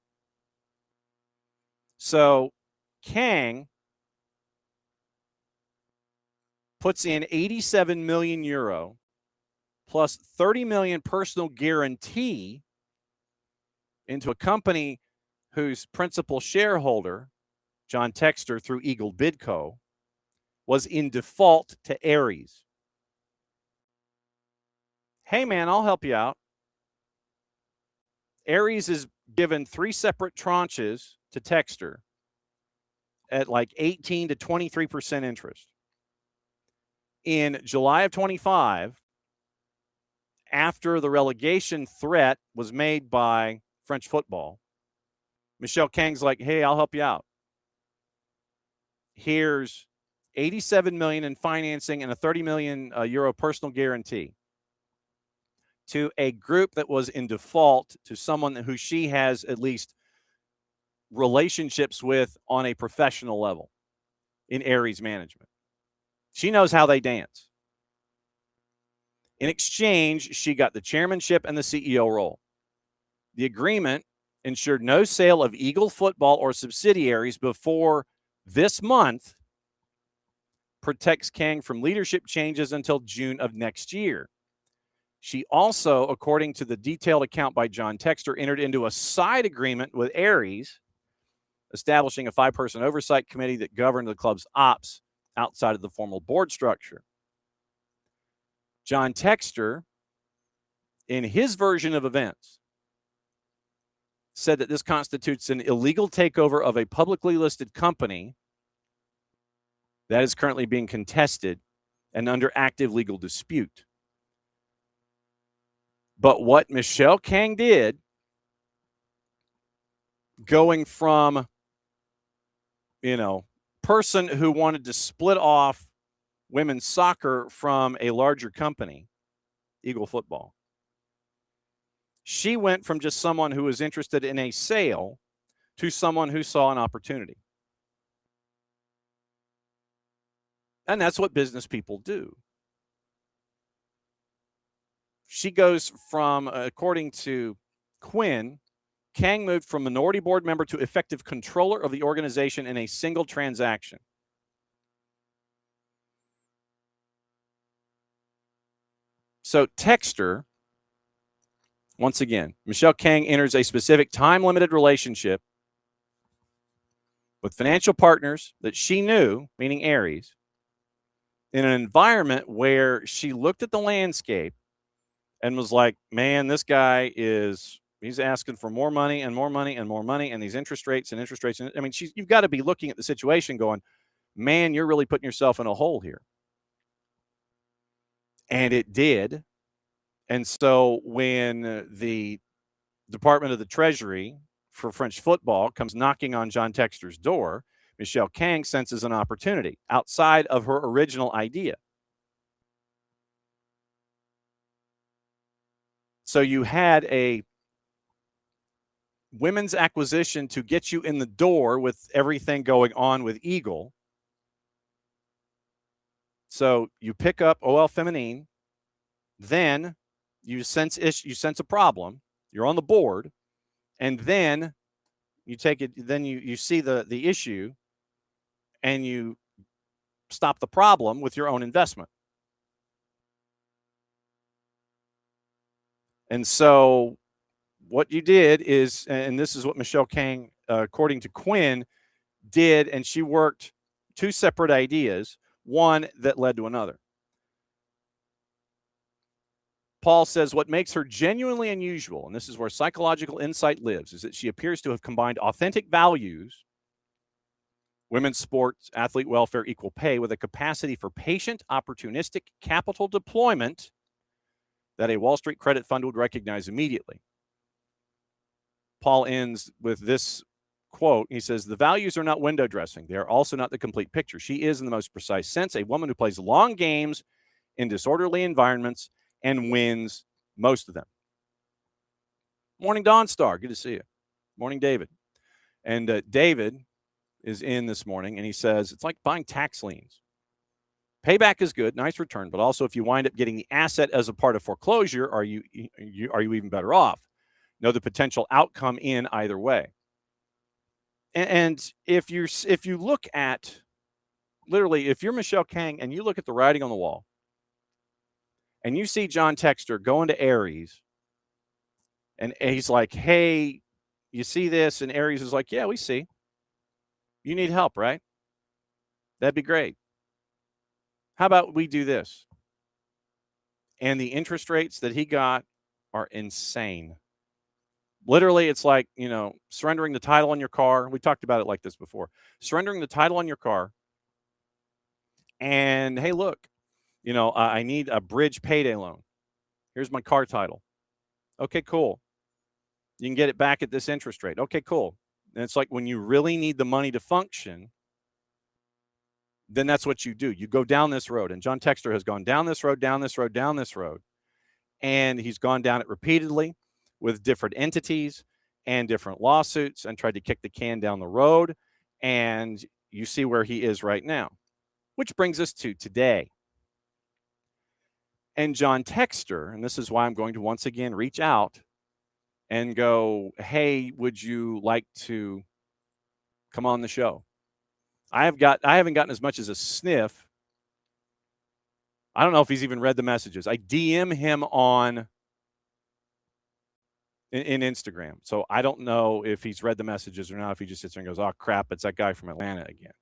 So Kang puts in 87 million euro plus 30 million personal guarantee into a company whose principal shareholder, John Textor through Eagle Bidco, was in default to Aries. Hey, man, I'll help you out. Aries is given 3 separate tranches to Textor at like 18 to 23% interest. In July of 25, after the relegation threat was made by French football, Michel Kang's like, hey, I'll help you out. Here's 87 million in financing and a 30 million euro personal guarantee to a group that was in default to someone who she has at least relationships with on a professional level in Aries management. She knows how they dance. In exchange, she got the chairmanship and the CEO role. The agreement ensured no sale of Eagle football or subsidiaries before this month, protects Kang from leadership changes until June of next year. She also, according to the detailed account by John Textor, entered into a side agreement with Aries, establishing a 5-person oversight committee that governed the club's ops outside of the formal board structure. John Textor, in his version of events, said that this constitutes an illegal takeover of a publicly listed company that is currently being contested and under active legal dispute. But what Michel Kang did, going from, person who wanted to split off women's soccer from a larger company, Eagle Football, she went from just someone who was interested in a sale to someone who saw an opportunity. And that's what business people do. She goes from, according to Quinn, Kang moved from minority board member to effective controller of the organization in a single transaction. So Textor, once again, Michel Kang enters a specific time-limited relationship with financial partners that she knew, meaning Aries, in an environment where she looked at the landscape and was like, man, this guy he's asking for more money and more money and more money and these interest rates and interest rates. I mean, you've got to be looking at the situation going, man, you're really putting yourself in a hole here. And it did. And so when the Department of the Treasury for French football comes knocking on John Textor's door, Michel Kang senses an opportunity outside of her original idea. So you had a women's acquisition to get you in the door with everything going on with Eagle. So you pick up OL Feminine, then you sense a problem, you're on the board, and then you take it, then you see the issue, and you stop the problem with your own investment. And so what you did is, and this is what Michel Kang, according to Quinn, did, and she worked 2 separate ideas, one that led to another. Paul says what makes her genuinely unusual, and this is where psychological insight lives, is that she appears to have combined authentic values women's sports, athlete welfare, equal pay, with a capacity for patient, opportunistic capital deployment that a Wall Street credit fund would recognize immediately. Paul ends with this quote. He says, the values are not window dressing. They are also not the complete picture. She is, in the most precise sense, a woman who plays long games in disorderly environments and wins most of them. Morning, Dawn Star. Good to see you. Morning, David. And David is in this morning, and he says, it's like buying tax liens. Payback is good, nice return, but also if you wind up getting the asset as a part of foreclosure, are you even better off? Know the potential outcome in either way. And if you look at, literally, if you're Michelle Kang and you look at the writing on the wall, and you see John Textor going to Aries, and he's like, hey, you see this? And Aries is like, yeah, we see. You need help, right? That'd be great. How about we do this? And the interest rates that he got are insane. Literally, it's like, surrendering the title on your car. We talked about it like this before. Surrendering the title on your car. And, hey, look, I need a bridge payday loan. Here's my car title. Okay, cool. You can get it back at this interest rate. Okay, cool. And it's like when you really need the money to function, then that's what you do. You go down this road. And John Textor has gone down this road, down this road, down this road. And he's gone down it repeatedly with different entities and different lawsuits and tried to kick the can down the road. And you see where he is right now, which brings us to today. And John Textor, and this is why I'm going to once again reach out and go, hey, would you like to come on the show? I haven't gotten as much as a sniff. I don't know if he's even read the messages. I DM him in Instagram. So I don't know if he's read the messages or not, if he just sits there and goes, oh, crap, it's that guy from Atlanta again.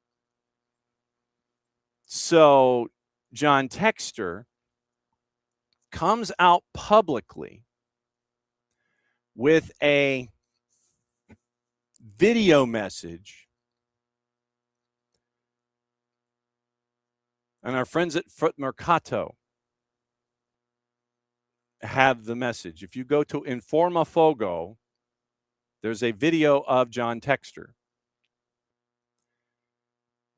So John Textor comes out publicly with a video message. And our friends at Foot Mercato have the message. If you go to Informafogo, there's a video of John Textor.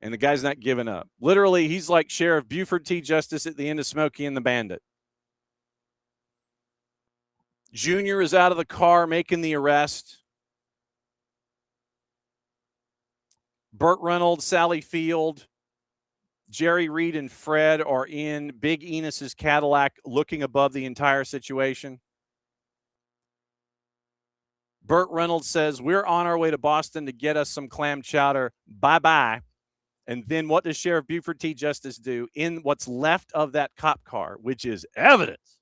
And the guy's not giving up. Literally, he's like Sheriff Buford T. Justice at the end of Smokey and the Bandit. Junior is out of the car making the arrest. Burt Reynolds, Sally Field, Jerry Reed, and Fred are in Big Enos's Cadillac looking above the entire situation. Burt Reynolds says, we're on our way to Boston to get us some clam chowder. Bye-bye. And then what does Sheriff Buford T. Justice do in what's left of that cop car, which is evidence?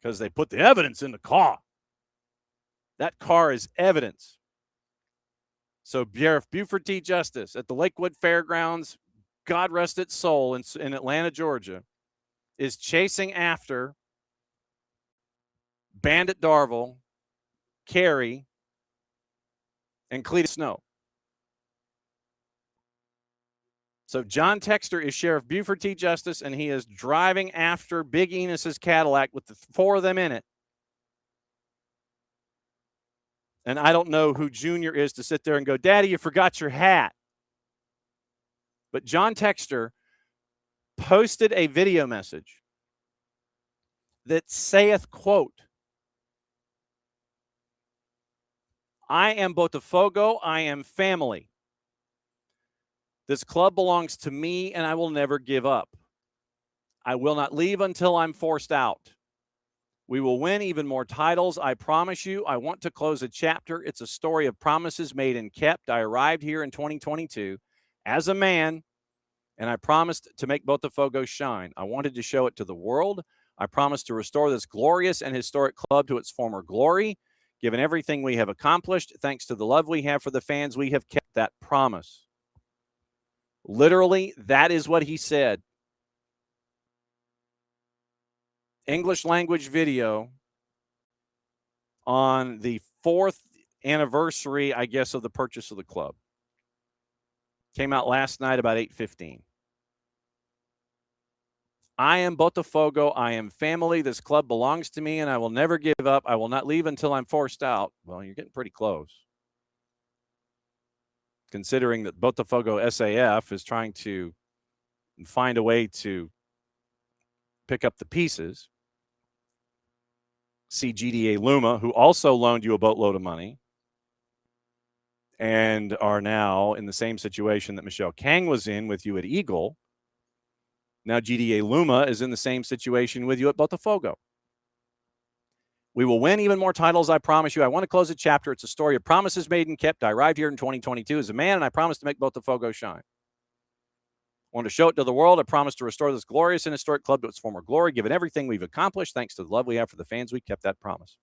Because they put the evidence in the car. That car is evidence. So Sheriff Buford T. Justice at the Lakewood Fairgrounds, God rest its soul, in Atlanta, Georgia, is chasing after Bandit Darville, Carey, and Cletus Snow. So John Textor is Sheriff Buford T. Justice, and he is driving after Big Enos's Cadillac with the four of them in it. And I don't know who Junior is to sit there and go, Daddy, you forgot your hat. But John Textor posted a video message that saith, quote, I am Botafogo, I am family. This club belongs to me, and I will never give up. I will not leave until I'm forced out. We will win even more titles, I promise you. I want to close a chapter. It's a story of promises made and kept. I arrived here in 2022 as a man, and I promised to make Botafogo shine. I wanted to show it to the world. I promised to restore this glorious and historic club to its former glory. Given everything we have accomplished, thanks to the love we have for the fans, we have kept that promise. Literally, that is what he said. English language video on the 4th anniversary, I guess, of the purchase of the club. Came out last night about 8:15. I am Botafogo. I am family. This club belongs to me, and I will never give up. I will not leave until I'm forced out. Well, you're getting pretty close, considering that Botafogo SAF is trying to find a way to pick up the pieces. See GDA Luma, who also loaned you a boatload of money and are now in the same situation that Michelle Kang was in with you at Eagle. Now GDA Luma is in the same situation with you at Botafogo. We will win even more titles, I promise you. I want to close a chapter. It's a story of promises made and kept. I arrived here in 2022 as a man, and I promised to make Botafogo shine. I want to show it to the world. I promised to restore this glorious and historic club to its former glory. Given everything we've accomplished, thanks to the love we have for the fans, we kept that promise.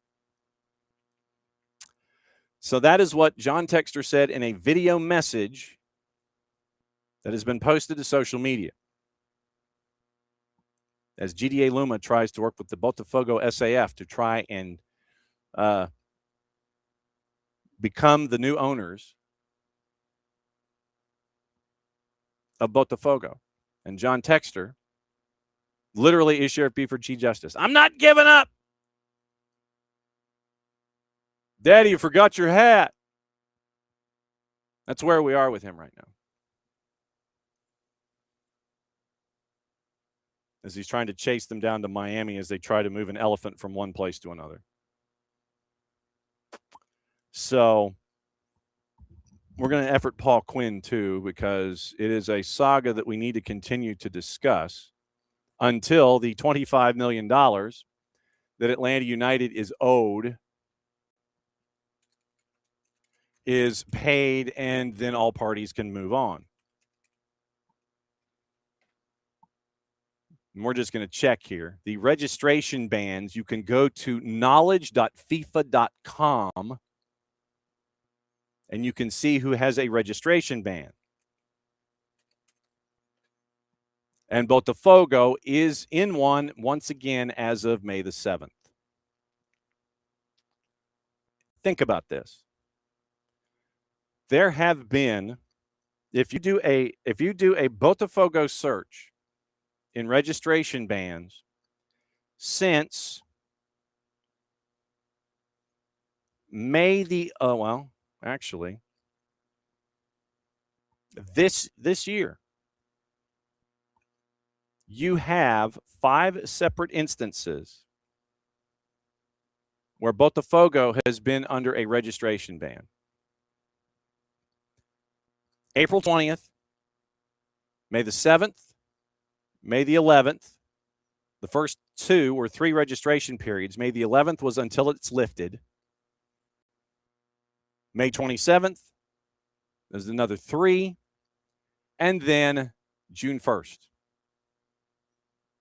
So that is what John Texter said in a video message that has been posted to social media, as GDA Luma tries to work with the Botafogo SAF to try and become the new owners of Botafogo. And John Texter literally is Sheriff Buford Chief Justice. I'm not giving up. Daddy, you forgot your hat. That's where we are with him right now, as he's trying to chase them down to Miami as they try to move an elephant from one place to another. So we're going to effort Paul Quinn, too, because it is a saga that we need to continue to discuss until the $25 million that Atlanta United is owed is paid, and then all parties can move on. And we're just going to check here. The registration bans, you can go to knowledge.fifa.com and you can see who has a registration ban. And Botafogo is in one once again as of May the 7th. Think about this. There have been, if you do a Botafogo search in registration bans since May the this year, you have 5 separate instances where Botafogo has been under a registration ban. April 20th, May the 7th, May the 11th. The first 2 or 3 registration periods. May the 11th was until it's lifted. May 27th, there's another 3. And then June 1st.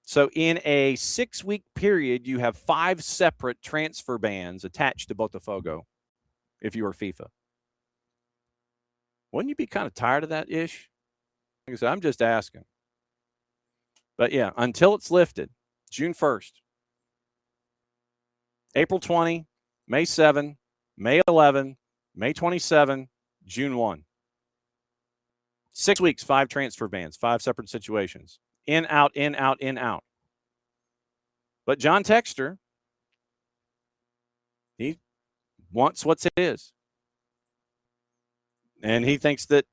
So in a 6-week period, you have 5 separate transfer bans attached to Botafogo if you were FIFA. Wouldn't you be kind of tired of that ish? Like I said, I'm just asking. But yeah, until it's lifted, June 1st, April 20, May 7, May 11, May 27, June 1. 6 weeks, 5 transfer bans, 5 separate situations. In, out, in, out, in, out. But John Texter, he wants what's his. And he thinks that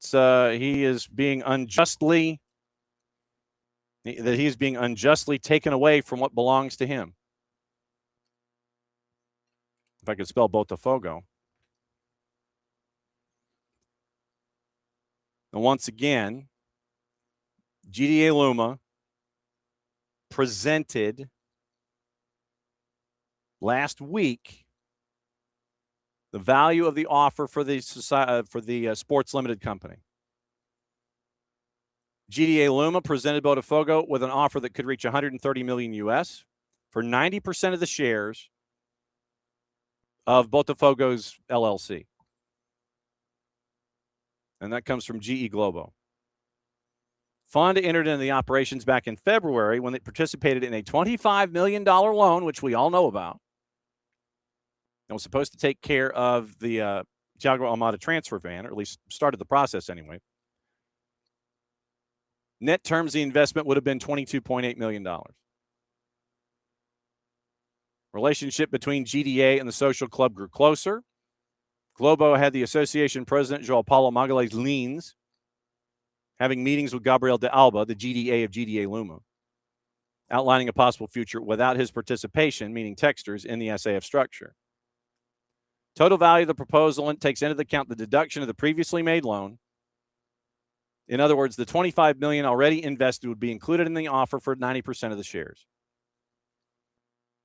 he is being unjustly taken away from what belongs to him. If I could spell Botafogo. And once again, GDA Luma presented last week the value of the offer for the Sports Limited Company. GDA Luma presented Botafogo with an offer that could reach $130 million US for 90% of the shares of Botafogo's LLC. And that comes from GE Globo. Fonda entered into the operations back in February when it participated in a $25 million loan, which we all know about. It was supposed to take care of the Thiago Almada transfer ban, or at least started the process anyway. Net terms, the investment would have been $22.8 million. Relationship between GDA and the social club grew closer. Globo had the association president, João Paulo Magalhães Lins, having meetings with Gabriel de Alba, the GDA of GDA Luma, outlining a possible future without his participation, meaning Textor's, in the SAF structure. Total value of the proposal takes into account the deduction of the previously made loan. In other words, the $25 million already invested would be included in the offer for 90% of the shares.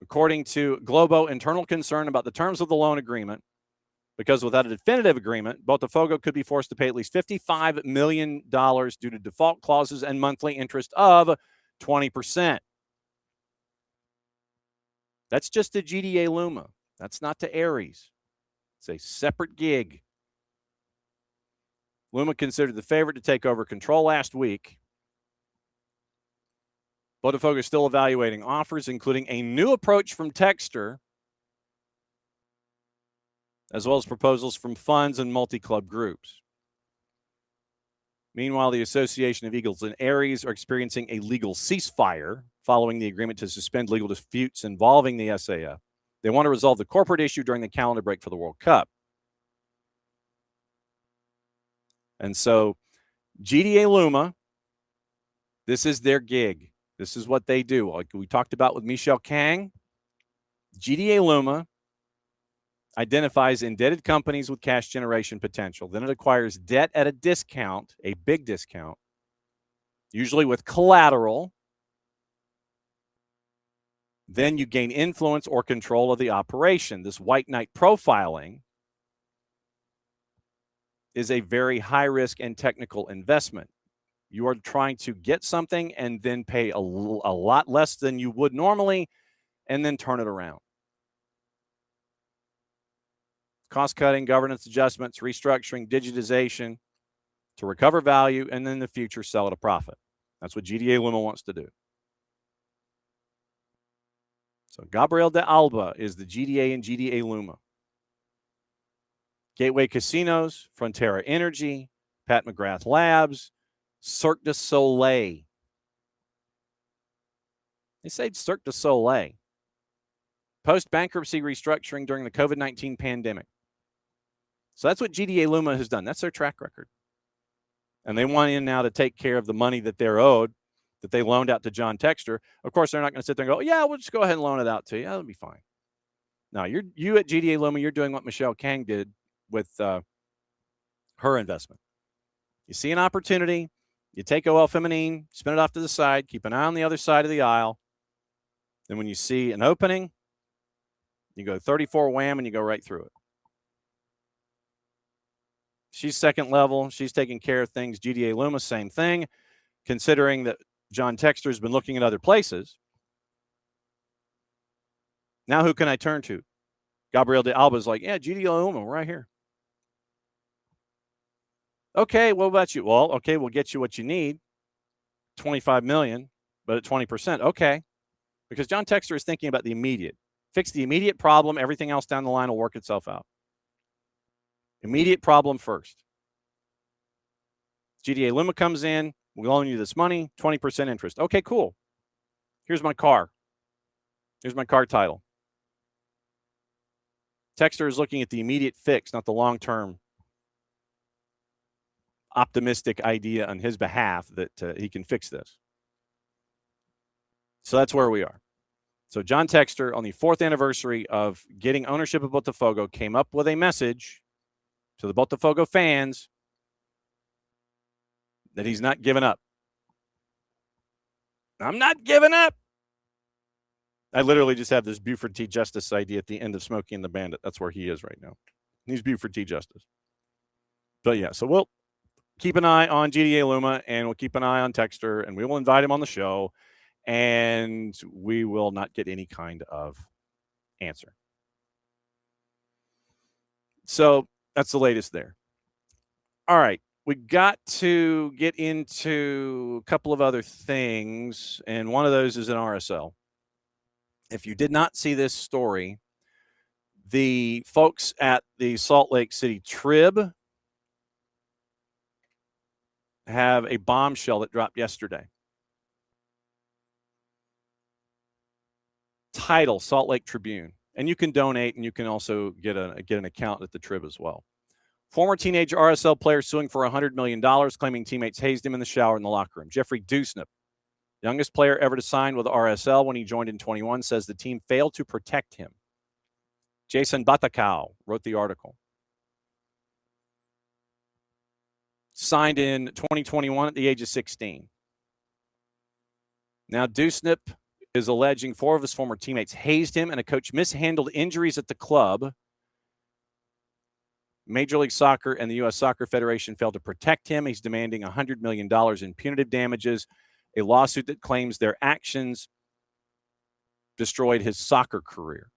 According to Globo, internal concern about the terms of the loan agreement, because without a definitive agreement, Botafogo could be forced to pay at least $55 million due to default clauses and monthly interest of 20%. That's just to GDA Luma. That's not to Aries. It's a separate gig. Luma considered the favorite to take over control last week. Botafogo is still evaluating offers, including a new approach from Textor, as well as proposals from funds and multi-club groups. Meanwhile, the Association of Eagles and Aries are experiencing a legal ceasefire following the agreement to suspend legal disputes involving the SAF. They want to resolve the corporate issue during the calendar break for the World Cup. And so GDA Luma, this is their gig. This is what they do. Like we talked about with Michel Kang, GDA Luma identifies indebted companies with cash generation potential. Then it acquires debt at a discount, a big discount, usually with collateral. Then you gain influence or control of the operation. This white knight profiling is a very high-risk and technical investment. You are trying to get something and then pay a lot less than you would normally and then turn it around. Cost-cutting, governance adjustments, restructuring, digitization to recover value, and then in the future sell at a profit. That's what GDA Luma wants to do. So Gabriel de Alba is the GDA and GDA Luma. Gateway Casinos, Frontera Energy, Pat McGrath Labs, Cirque du Soleil. They say Cirque du Soleil. Post-bankruptcy restructuring during the COVID-19 pandemic. So that's what GDA Luma has done. That's their track record. And they want in now to take care of the money that they're owed, that they loaned out to John Textor. Of course, they're not going to sit there and go, yeah, we'll just go ahead and loan it out to you. That'll be fine. No, you at GDA Luma, you're doing what Michelle Kang did with her investment. You see an opportunity, you take OL Feminine, spin it off to the side, keep an eye on the other side of the aisle. Then when you see an opening, you go 34 wham and you go right through it. She's second level. She's taking care of things. GDA Luma, same thing. Considering that John Textor has been looking at other places. Now who can I turn to? Gabriel de Alba is like, yeah, GDA Luma, right here. Okay, what about you? Well, okay, we'll get you what you need. $25 million, but at 20%. Okay. Because John Textor is thinking about the immediate. Fix the immediate problem. Everything else down the line will work itself out. Immediate problem first. GDA Luma comes in. We'll loan you this money, 20% interest. Okay, cool. Here's my car. Here's my car title. Textor is looking at the immediate fix, not the long-term optimistic idea on his behalf that he can fix this. So that's where we are. So John Textor, on the 4th anniversary of getting ownership of Botafogo, came up with a message to the Botafogo fans that he's not giving up. I'm not giving up. I literally just have this Buford T. Justice idea at the end of Smokey and the Bandit. That's where he is right now. He's Buford T. Justice. But yeah, so we'll keep an eye on GDA Luma, and we'll keep an eye on Textor, and we will invite him on the show, and we will not get any kind of answer. So that's the latest there. All right. We got to get into a couple of other things, and one of those is an RSL. If you did not see this story, The folks at the Salt Lake City Trib have a bombshell that dropped yesterday. Title, Salt Lake Tribune. And you can donate, and you can also get an account at the Trib as well. Former teenage RSL player suing for $100 million, claiming teammates hazed him in the shower in the locker room. Jeffrey Dusnip, youngest player ever to sign with RSL when he joined in 21, says the team failed to protect him. Jason Batacao wrote the article. Signed in 2021 at the age of 16. Now, Dusnip is alleging 4 of his former teammates hazed him and a coach mishandled injuries at the club. Major League Soccer and the U.S. Soccer Federation failed to protect him. He's demanding $100 million in punitive damages, a lawsuit that claims their actions destroyed his soccer career.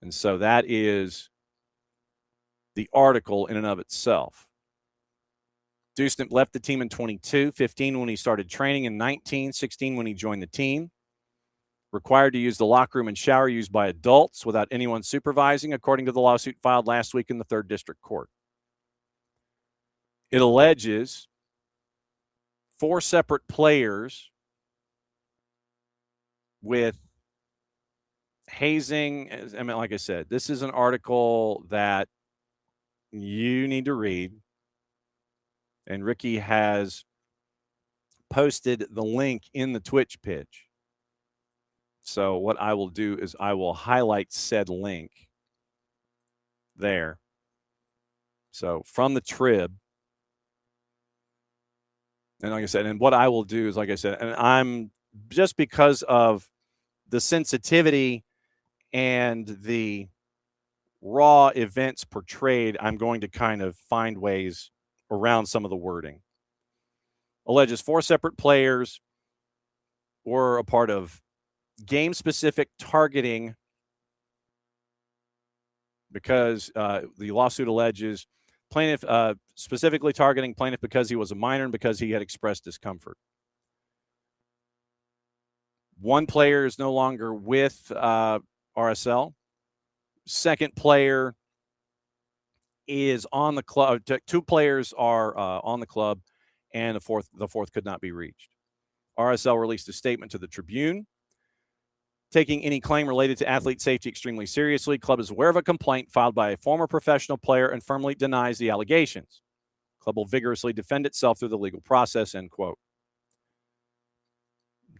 And so that is the article in and of itself. Dusnip left the team in 22, 15 when he started training, and 19, 16 when he joined the team. Required to use the locker room and shower used by adults without anyone supervising, according to the lawsuit filed last week in the 3rd District Court. It alleges 4 separate players with hazing. I mean, like I said, this is an article that you need to read. And Ricky has posted the link in the Twitch pitch. So what I will do is I will highlight said link there. So from the Trib. And like I said, and what I will do is, like I said, and I'm just because of the sensitivity and the raw events portrayed, I'm going to kind of find ways around some of the wording. Alleges 4 separate players were a part of game-specific targeting because the lawsuit alleges plaintiff specifically targeting plaintiff because he was a minor and because he had expressed discomfort. 1 player is no longer with RSL. 2nd player is on the club. 2 players are on the club, and the fourth could not be reached. RSL released a statement to the Tribune, taking any claim related to athlete safety extremely seriously. Club is aware of a complaint filed by a former professional player and firmly denies the allegations. Club will vigorously defend itself through the legal process, end quote.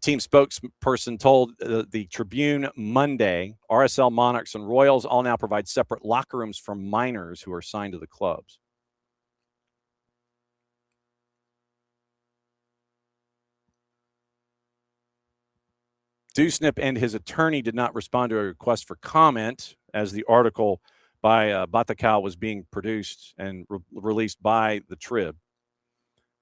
Team spokesperson told the Tribune Monday, RSL Monarchs and Royals all now provide separate locker rooms for minors who are signed to the clubs. Dusnip and his attorney did not respond to a request for comment as the article by Batacao was being produced and released by the Trib.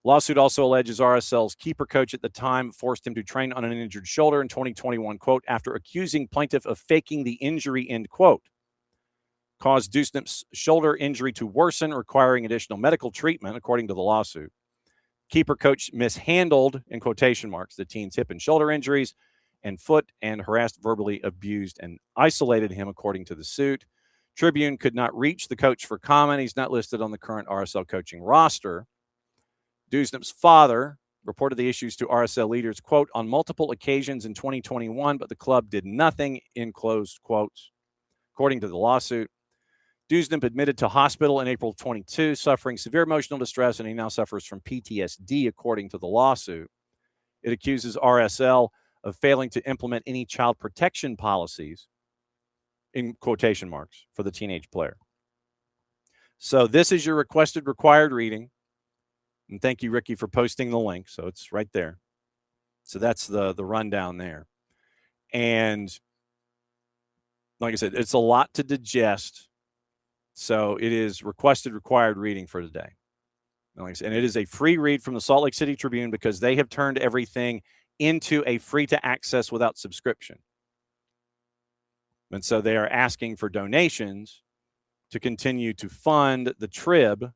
Lawsuit also alleges RSL's keeper coach at the time forced him to train on an injured shoulder in 2021, quote, after accusing plaintiff of faking the injury, end quote. Caused Dusnip's shoulder injury to worsen, requiring additional medical treatment, according to the lawsuit. Keeper coach mishandled, in quotation marks, the teen's hip and shoulder injuries and foot and harassed, verbally abused, and isolated him, according to the suit. Tribune could not reach the coach for comment. He's not listed on the current RSL coaching roster. Dusnip's father reported the issues to RSL leaders, quote, on multiple occasions in 2021, but the club did nothing, in closed quotes. According to the lawsuit, Dusnip admitted to hospital in April 22, suffering severe emotional distress, and he now suffers from PTSD, according to the lawsuit. It accuses RSL of failing to implement any child protection policies, in quotation marks, for the teenage player. So this is your requested required reading. And thank you, Ricky, for posting the link. So it's right there. So that's the rundown there. And like I said, it's a lot to digest. So it is requested required reading for today. And like I said, and it is a free read from the Salt Lake City Tribune because they have turned everything into a free-to-access without subscription. And so they are asking for donations to continue to fund the Trib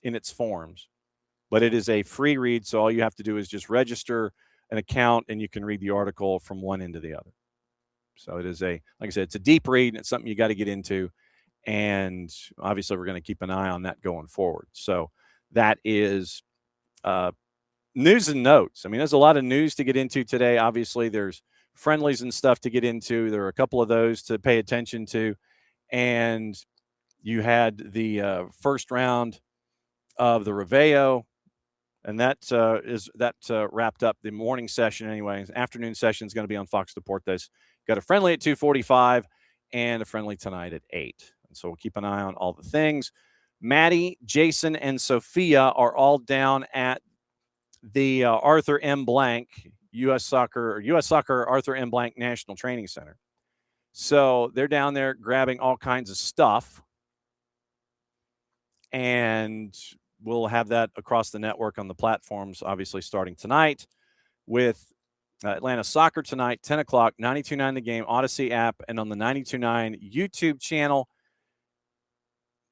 in its forms. But it is a free read, so all you have to do is just register an account, and you can read the article from one end to the other. So it is like I said, it's a deep read, and it's something you got to get into. And obviously, we're going to keep an eye on that going forward. So that is news and notes. I mean, there's a lot of news to get into today. Obviously, there's friendlies and stuff to get into. There are a couple of those to pay attention to. And you had the first round of the Reveo, and that wrapped up the morning session anyway. Afternoon session is going to be on Fox Deportes. Got a friendly at 2:45 and a friendly tonight at 8. And so we'll keep an eye on all the things. Maddie, Jason, and Sophia are all down at the Arthur M. Blank U.S. Soccer Arthur M. Blank National Training Center. So they're down there grabbing all kinds of stuff, and we'll have that across the network on the platforms, obviously starting tonight with Atlanta Soccer tonight, 10 o'clock, 92.9 The Game, Odyssey app, and on the 92.9 YouTube channel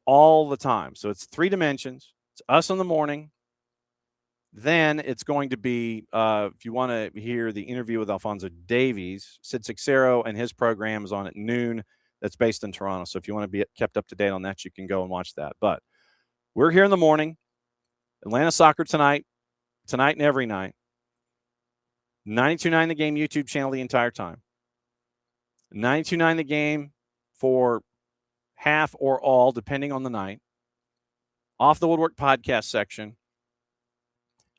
all the time. So it's 3 dimensions. It's us in the morning. Then it's going to be, if you want to hear the interview with Alfonso Davies, Sid Sixero and his program is on at noon. That's based in Toronto. So if you want to be kept up to date on that, you can go and watch that. But we're here in the morning. Atlanta Soccer tonight and every night. 92.9 The Game YouTube channel the entire time. 92.9 The Game for half or all, depending on the night. Off the Woodwork podcast section.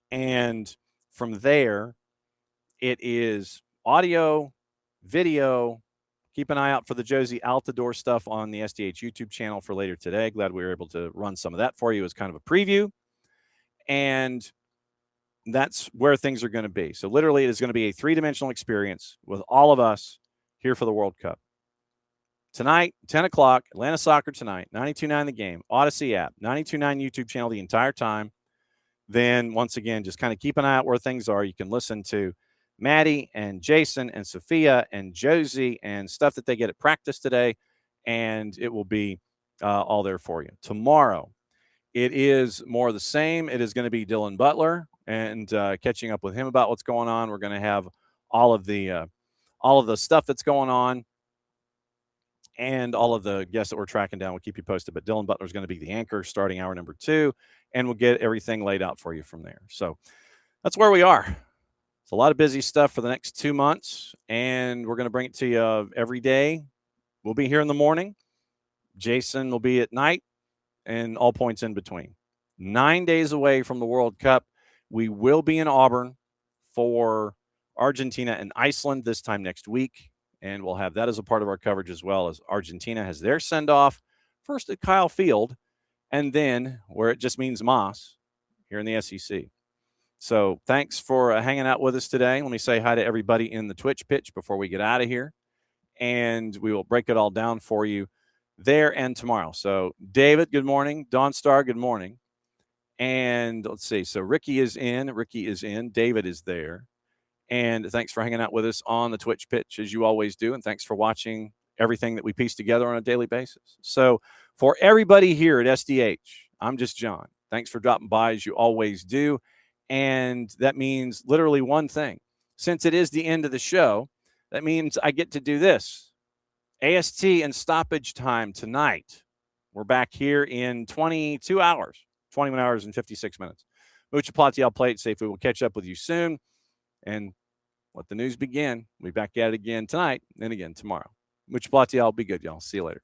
And from there, it is audio, video. Keep an eye out for the Jozy Altidore stuff on the SDH YouTube channel for later today. Glad we were able to run some of that for you as kind of a preview. And that's where things are going to be. So literally, it is going to be a 3-dimensional experience with all of us here for the World Cup. Tonight, 10 o'clock, Atlanta Soccer tonight, 92.9 The Game, Odyssey app, 92.9 YouTube channel the entire time. Then, once again, just kind of keep an eye out where things are. You can listen to Maddie and Jason and Sophia and Jozy and stuff that they get at practice today, and it will be all there for you. Tomorrow, it is more of the same. It is going to be Dylan Butler and catching up with him about what's going on. We're going to have all of the stuff that's going on and all of the guests that we're tracking down. We'll keep you posted. But Dylan Butler is going to be the anchor starting hour number 2. And we'll get everything laid out for you from there. So that's where we are. It's a lot of busy stuff for the next 2 months, and we're going to bring it to you every day. We'll be here in the morning. Jason will be at night, and all points in between. 9 days away from the World Cup. We will be in Auburn for Argentina and Iceland this time next week, and we'll have that as a part of our coverage as well, as Argentina has their send-off first at Kyle Field, and then where it just means Moss here in the SEC. So thanks for hanging out with us today. Let me say hi to everybody in the Twitch pitch before we get out of here. And we will break it all down for you there and tomorrow. So David, good morning. Dawn Star, good morning. And let's see. So Ricky is in. David is there. And thanks for hanging out with us on the Twitch pitch, as you always do. And thanks for watching everything that we piece together on a daily basis. So for everybody here at SDH, I'm just John. Thanks for dropping by, as you always do. And that means literally one thing. Since it is the end of the show, that means I get to do this. AST and stoppage time tonight. We're back here in 22 hours, 21 hours and 56 minutes. Mucha Plati, I'll play it safe. We will catch up with you soon. And let the news begin. We'll be back at it again tonight and again tomorrow. Mucha Plati, I'll be good, y'all. See you later.